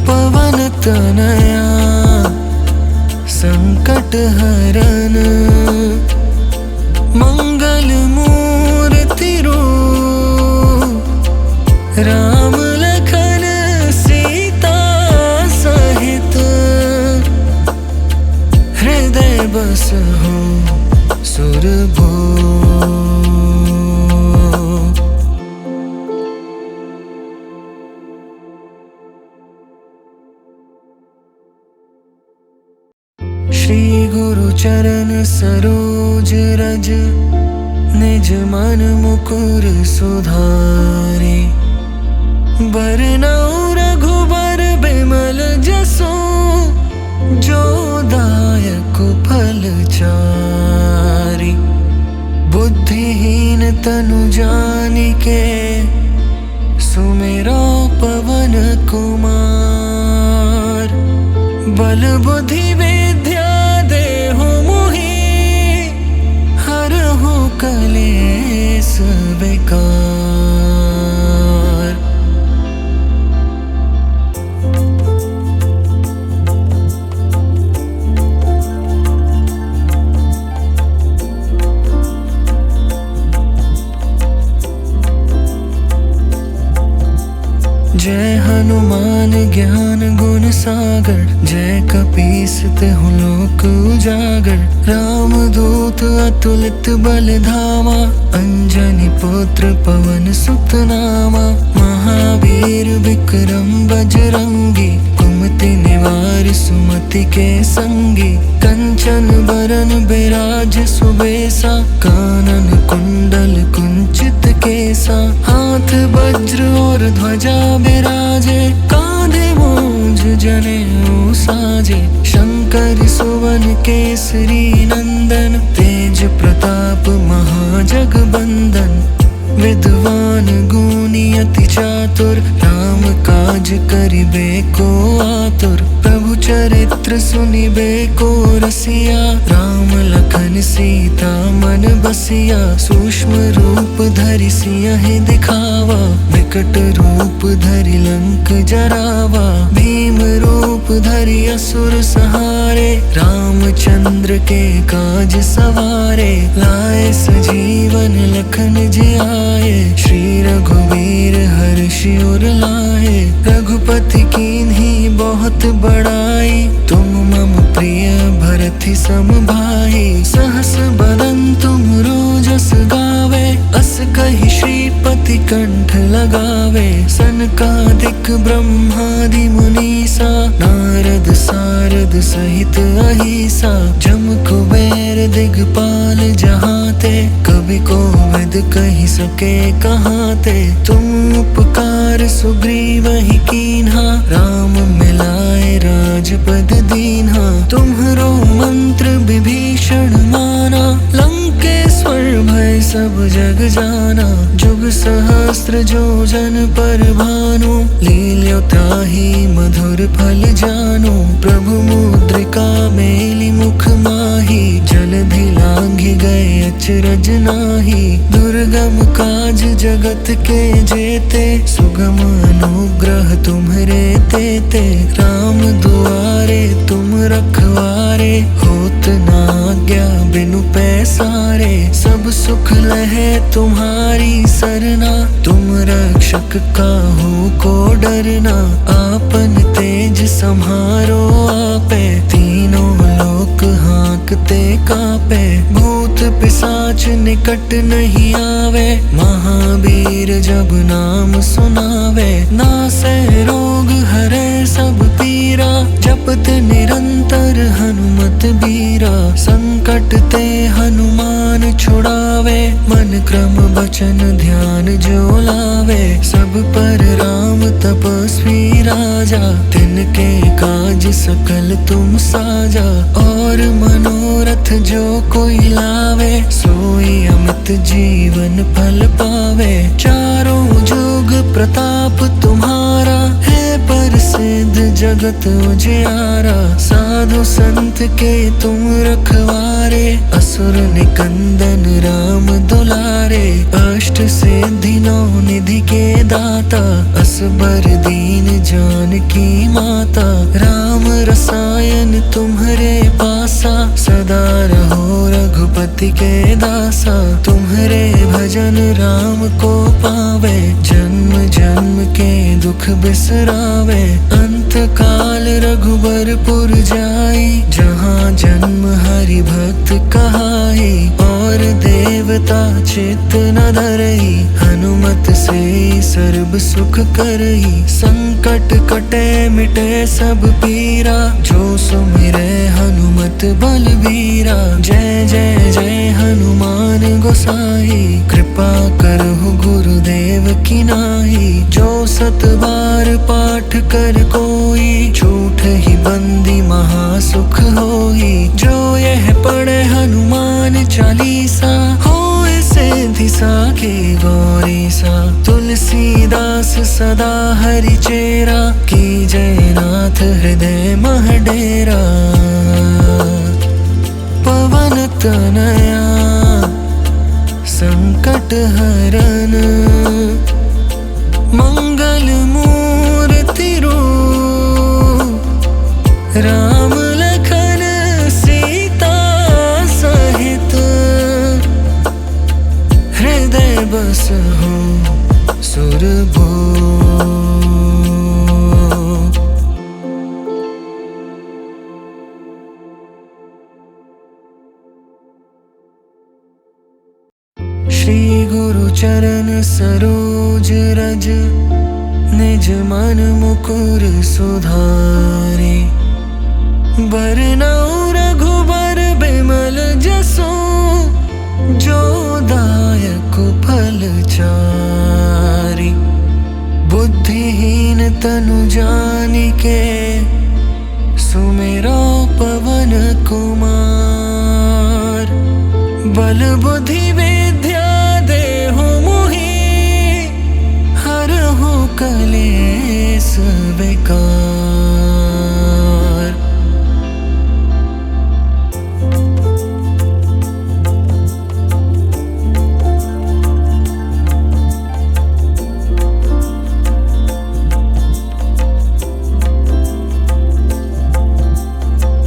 S1: पवन तनया संकट हरन, मंगल मूर्ति रूप। राम लखन सीता सहित, हृदय बसहु सुरभूप। श्री गुरु चरण सरोज रज, निज मन मुकुर सुधारे। बरनउँ रघुबर बिमल जसु, जो दायक फल चारि। बुद्धिहीन तनु जानिके, सुमिरो पवन कुमार। बल बुद्धि विद्या देहु मोहि, हरहु कलेस विकार। जय हनुमान ज्ञान गुण सागर, जय कपीस तिहुँ लोक उजागर। राम दूत अतुलित बल धामा, अंजनी पुत्र पवन सुत नामा। महावीर विक्रम बजरंगी, कुमति निवार सुमति के संगी। कंचन बरन बिराज सुबेसा, कानन कुंडल कुंचित केसा। हाथ वज्र और ध्वजा विराजे, कांधे मोज जनेऊ साजे। शंकर सुवन केसरी नंदन, तेज प्रताप महाजगबंदन। विद्वान गुणी अति चातुर, राम काज करिबे को आतुर। प्रभु चरित्र सुनिबे को रसिया, राम लखन सीता मन बसिया। सूक्ष्म रूप धरि सियहि दिखावा, विकट रूप धरि लंक जरावा। भीम रूप धरि असुर संहारे, रामचंद्र के काज सवारे। लाए सजीवन लखन जियाए, श्री रघुवीर हर्षि उर लाए। रघुपति कीन्ही बहुत बड़ाई, तुम मम प्रिय भरति सम भाई। सहस बदन तुम रोजस गावे, अस कहि श्रीपति कंठ लगावे। सनकादिक ब्रह्मादि मुनीसा, नारद सारद सहित अहिसा। जम कुबेर दिगपाल जहाते, कवि कोविद कहि सके कहाते। तुम उपकार सुग्रीवहि कीन्हा, राम मिलाए राजपद दीन्हा। तुम्हरो मंत्र विभीषण माना, लंकेश्वर भय सब जग जाना। जुग सहस्त्र जो जन पर भानु, लील्यो ताहि मधुर फल जानु। प्रभु मुद्रिका मेलि मुख माहि, जलधि लांघि गए अचरज नाही। दुर्गम काज जगत के जेते, सुगम अनुग्रह तुम्हरे तेते। राम दुआरे तुम रखवारे, होत न आज्ञा बिनु पैसारे। सब सुख लहे तुम्हारी सरना, तुम रक्षक काहू को डरना। आपन तेज सम्हारो आपे, तीनों लोक हाँकते कापे। भूत पिशाच निकट नहीं आवे, महावीर जब नाम सुनावे। नासै रोग हरै सब पीरा, जपत निरंतर हनुमत बीरा। संकट ते हनुमान छुड़ावे, मन क्रम वचन ध्यान जो लावे। सब पर राम तपस्वी राजा, तिनके काज सकल तुम साजा। और मनोरथ जो कोई लावे, सोई अमित जीवन फल पावे। चारों जुग प्रताप तुम्हारा, है प्रसिद्ध जगत उजियारा। साधु संत के तुम रखवारे, असुर निकंदन राम दुलारे। अष्ट सिद्धि नौ निधि के दाता, असबर दीन जानकी माता। राम रसायन तुम्हरे पासा, सदा रहो रघुपति के दासा। तुम्हरे भजन राम को पावे, जन्म जन्म के दुख बिसरावे। अंत काल रघुबरपुर जाई, जहाँ जन्म हरि भक्त कहाई। और देवता चित्त न धरई, हनुमत से सर्व सुख करई। संकट कटे मिटे सब पीरा, जो सुमिरै हनुमत बलबीरा। जय जय जय हनुमान गोसाई, कृपा करहु गुरुदेव की नाई। जो सत बार पाठ कर कोई, झूठ ही बंदी महासुख होई। जो यह पढ़े हनुमान चालीसा, होए सिद्धि साखी गौरी सा। तुलसीदास सदा हरि चेरा, की जय नाथ हृदय मह डेरा। पवन तनया संकट हरन, मंगल मूर्ति रूप। राम लखन सीता सहित, हृदय बसहु सुरभूप। श्री गुरु चरण सरोज रज, निज मन मुकुर सुधारे। बरनउँ रघुबर बिमल जसु, जो दायक फल चारि। बुद्धिहीन तनु जानिके सुमेरो पवन कुमार। बल बुद्धि विद्या देहु मोहि, हरहु कलेस विकार।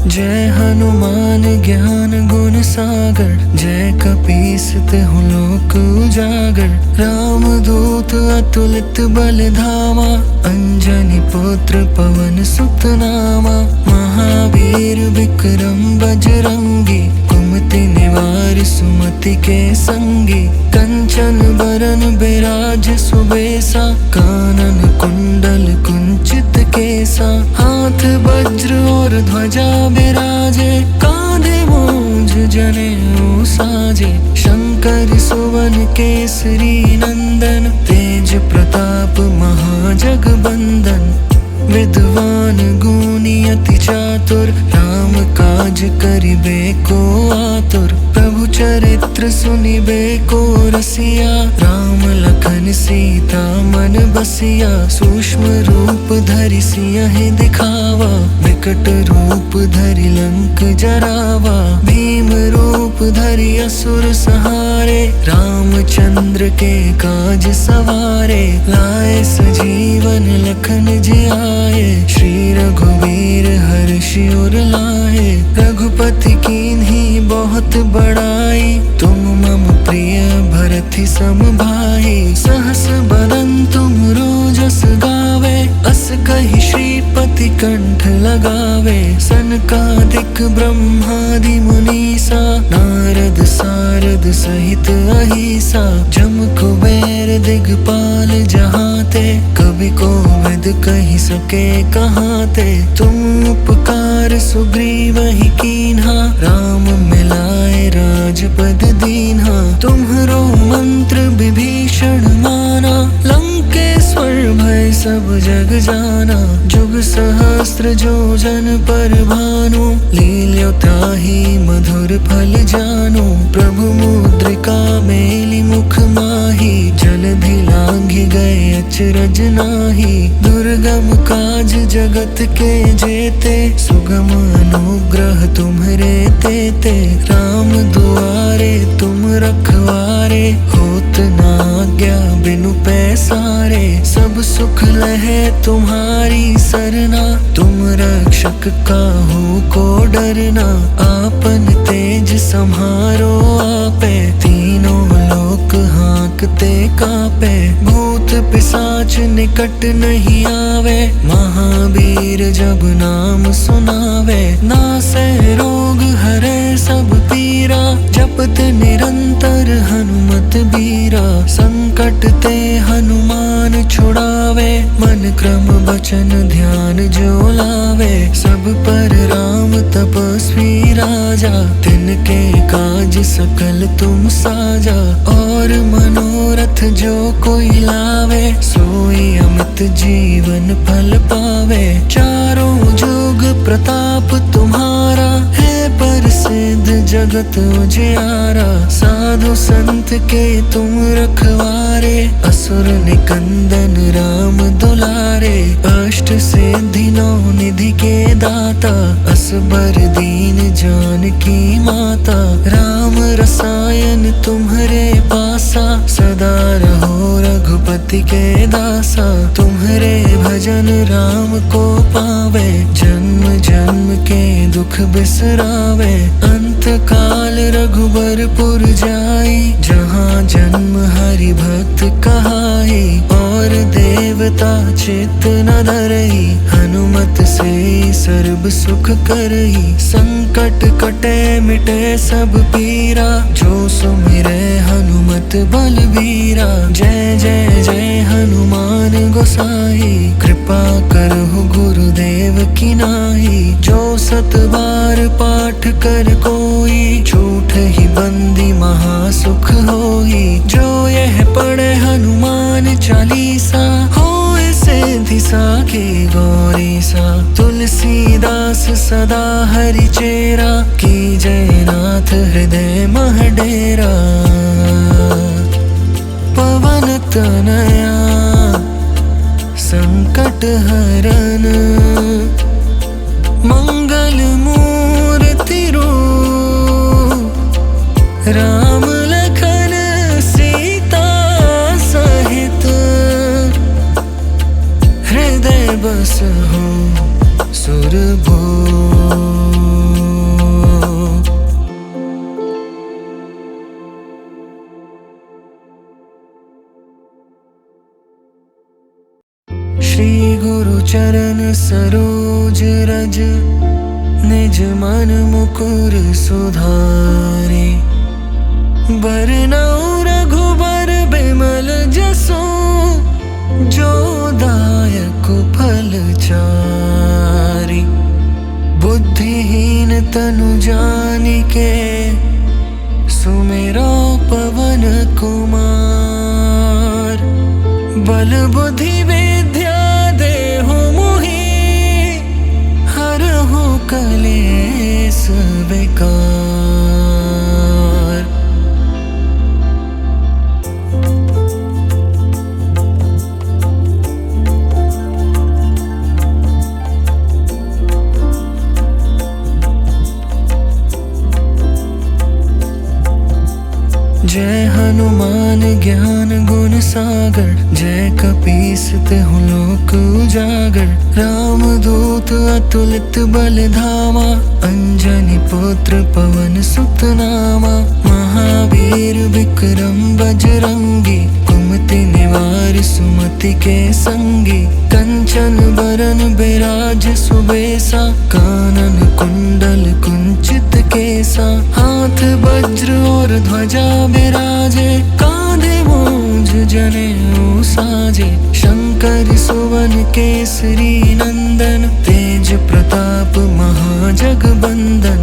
S1: जय हनुमान ज्ञान गुण सागर, जय कपीस तिहु लोक उजागर। राम दूत अतुलित बल धामा, अंजनी पुत्र पवन सुत नामा। महावीर विक्रम बजरंगी, कुमति निवार सुमति के संगी। कंचन बरन बिराज सुबेसा, कानन कुंडल कुंचित केसा। हाथ वज्र और ध्वजा बिराजे, कांधे मूंज जनेऊ साजे। शंकर सुवन केसरी नंदन, तेज प्रताप महाजगबंदन। विद्वान गुणी अति चातुर, राम काज करिबे को आतुर। प्रभु चरित्र सुनिबे को रसिया, राम लखन सीता मन बसिया। सूक्ष्म रूप धरि सियहि दिखावा, विकट रूप धरि लंक जरावा। भीम रूप धरि असुर संहारे, रामचंद्र के काज सवारे। लाए सजीवन लखन जियाए, श्री रघुवीर हर्षि उर लाए। रघुपति कीन्ही बहुत बड़ाई, तुम मम प्रिय भरति सम भाई। सहस बदन तुम रोजस गावे, अस कहि श्रीपति कंठ लगावे। सनकादिक ब्रह्मादि मुनीसा, नारद सारद सहित अहिसा। जम कुबेर दिगपाल जहाते, कवि कोविद कहि सके कहाते। तुम उपकार सुग्रीवहि कीन्हा, राम मिलाए राजपद दीन्हा। तुम्हरो मंत्र विभीषण माना, लंकेश्वर भय सब जग जाना। जुग सहस्त्र जो जन पर भानु, लील्यो ताहि मधुर फल जानु। प्रभु मुद्रिका मेलि मुख माहि, जलधि लांघि गए अचरज नाहि। दुर्गम काज जगत के जेते, सुगम अनुग्रह तुम्हरे तेते। राम दुआरे तुम रखवारे, होत न आज्ञा बिनु पैसारे। सब सुख लहे तुम्हारी सरना, तुम रक्षक काहू को डरना। आपन तेज सम्हारो आपे, तीनों लोक हाँकते कापे। भूत पिशाच निकट नहीं आवे, महावीर जब नाम सुनावे। नासै रोग हरै सब पीरा, जपत निरंतर हनुमत बीरा। संकट ते हनुमान छुड़ावे, मन क्रम बचन ध्यान जो लावे। सब पर राम तपस्वी राजा, तिनके काज सकल तुम साजा। और मनोरथ जो कोई लावे, सोई अमित जीवन फल पावे। चारों जुग प्रताप तुम्हारा, है प्रसिद्ध जगत उजियारा। साधु संत के तुम रखवारे, असुर निकंदन राम दुलारे। अष्ट सिद्धि नौ निधि के दाता, असबर दीन जानकी माता। राम रसायन तुम्हरे पासा, सदा रहो रघुपति के दासा। तुम्हरे भजन राम को पावे, जन्म जन्म के दुख बिसरावे। अंत काल रघुबरपुर जाई, जहाँ जन्म हरि भक्त कहाई। और देवता चित्त न धरई, हनुमत से सर्ब सुख करई। संकट कटे मिटे सब पीरा, जो सुमिरै हनुमत बलबीरा। जय जय जय हनुमान गोसाई, कृपा करहु गुरुदेव की नाई। जो सत बार पाठ कर कोई, झूठ ही बंदी महासुख होई। जो यह पढ़े हनुमान चालीसा, होए सा की गौरी सा, तुलसीदास सदा हरि चेरा, की जयनाथ हृदय मह डेरा। पवन तनया संकट हरन, मंगल मूर्ति रूप, राम लखन सीता सहित, हृदय बस हो सुरभो। श्री गुरु चरण सरोज रज, निज मन मुकुर सुधारे। बरनउँ रघुबर बिमल जसु, जो दायक फल चारि। बुद्धिहीन तनु जानिके, सुमिरो पवन कुमार। बल बुद्धि विद्या देहु मोहि, हरहु कलेस विकार। जय हनुमान ज्ञान गुण सागर, जय कपीस तिहुँ लोक उजागर। रामदूत अतुलित बल धामा, अंजनी पुत्र पवन सुत नामा। महावीर विक्रम बजरंगी, कुमति निवार सुमति के संगी। कंचन बरन बिराज सुबेसा, कानन कुंडल कुंचित केसा। हाथ वज्र और ध्वजा बिराजे, कांधे मूंज जनेऊ साजे। शंकर सुवन केसरी नंदन, तेज प्रताप महाजगबंदन।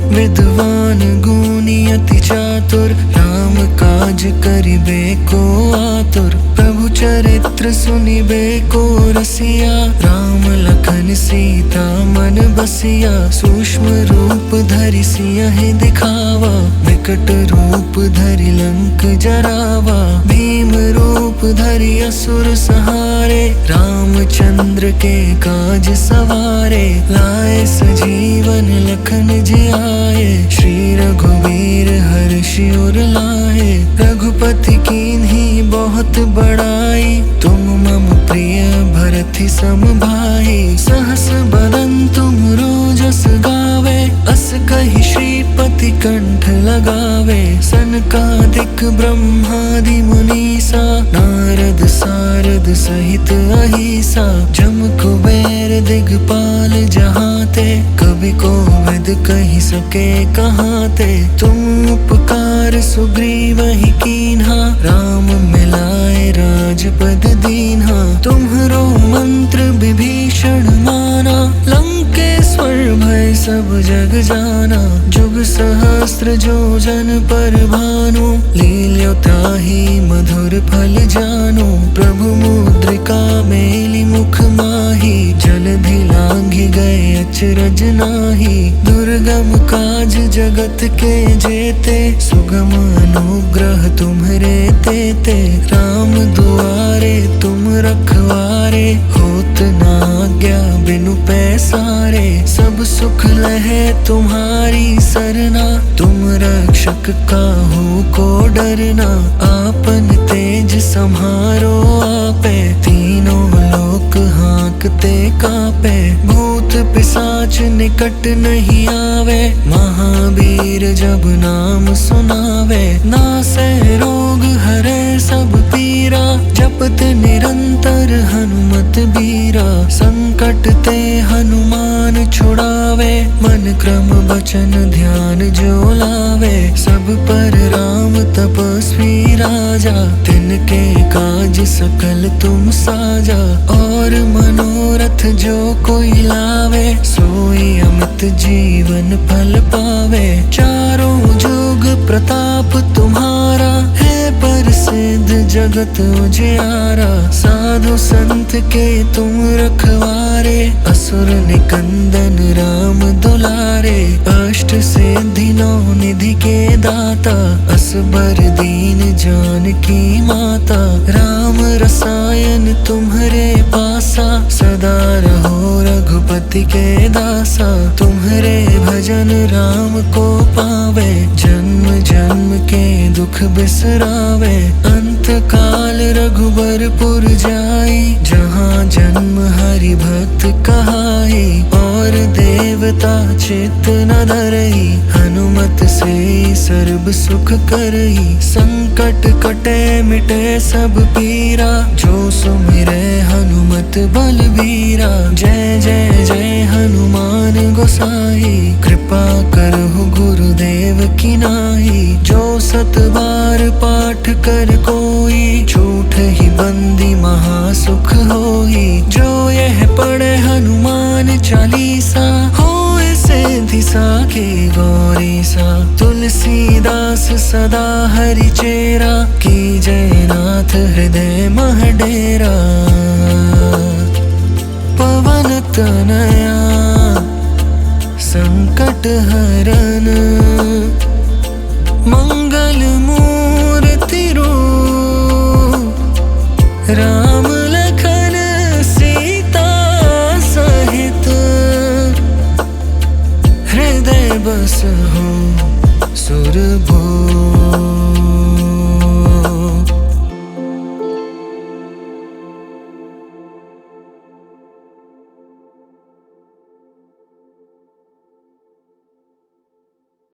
S1: विद्वान गुणी अति चातुर, राम काज करिबे को आतुर। प्रभु चरित्र सुनिबे को रसिया, राम लखन सीता मन बसिया। सूक्ष्म रूप धरि सियहि दिखावा, विकट रूप धरि लंक जरावा। भीम रूप धरि असुर संहारे, रामचंद्र के काज सवारे। लाए सजीवन लखन जियाए, श्री रघुवीर हर्षि उर लाए। रघुपति कीन्ही बहुत बड़ाई, तुम मम प्रिय भरति सम भाई। सहस बदन तुमरो जस गावे, अस कहि श्रीपति कंठ लगावे। सनकादिक ब्रह्मादि मुनीसा, नारद सारद सहित अहिसा। जम कुबेर दिगपाल जहाते, कवि कोविद कहि सके कहाते। तुम उपकार सुग्रीवहि कीन्हा, राम मिलाए राजपद दीन्हा। तुम्हरो मंत्र विभीषण माना, लंकेश्वर भय सब जग जाना। जुग सहस्त्र जो जन पर भानु, लील्यो ताहि मधुर फल जानु। प्रभु मुद्रिका मेलि मुख माहि, जलधि लांघि गए अचरज नाहि। दुर्गम काज जगत के जेते, सुगम अनुग्रह तुम्हरे तेते। राम दुआरे तुम रखवारे, होत न आज्ञा बिनु पैसारे। सब सुख लहे तुम्हारी सरना, तुम रक्षक काहू को डरना। आपन तेज सम्हारो आपे, तीनों लोक हाँकते कापे। भूत पिशाच निकट नहीं आवे, महावीर जब नाम सुनावे। नासै रोग हरै सब पीरा, जपत निरंतर हनुमत बीरा। संकट ते हनुमान छुड़ावे, मन क्रम वचन ध्यान जो लावे। सब पर राम तपस्वी राजा, तिनके काज सकल तुम साजा। और मनोरथ जो कोई लावे, सोई अमित जीवन फल पावे। चारों जुग प्रताप तुम्हारा, है प्रसिद्ध जगत उजियारा। साधु संत के तुम रखवारे, असुर निकंदन राम दुलारे। अष्ट सिद्धि नौ निधि के दाता, असबर दीन जानकी माता। राम रसायन तुम्हारे पासा, सदा रहो रघुपति के दासा। तुम्हारे भजन राम को पावे, जन्म जन्म के दुख बिसरावे। अंत काल रघुबरपुर जाई, जहाँ जन्म हरि भक्त कहाई। और देवता चित्त न धरई, हनुमत से सर्ब सुख करई। संकट कटे मिटे सब पीरा, जो सुमिरे हनुमत बलबीरा। जय जय जय हनुमान गोसाई, कृपा करहु गुरुदेव की नाई। जो सत बार पाठ कर कोई, झूठ ही बंदी महासुख होई। जो यह पढ़े हनुमान चालीसा, होए सिद्धि साखी गौरी सा। तुलसीदास सदा हरि चेरा, की जय नाथ हृदय मह डेरा। पवन तनया संकट हरन, मंगल मूल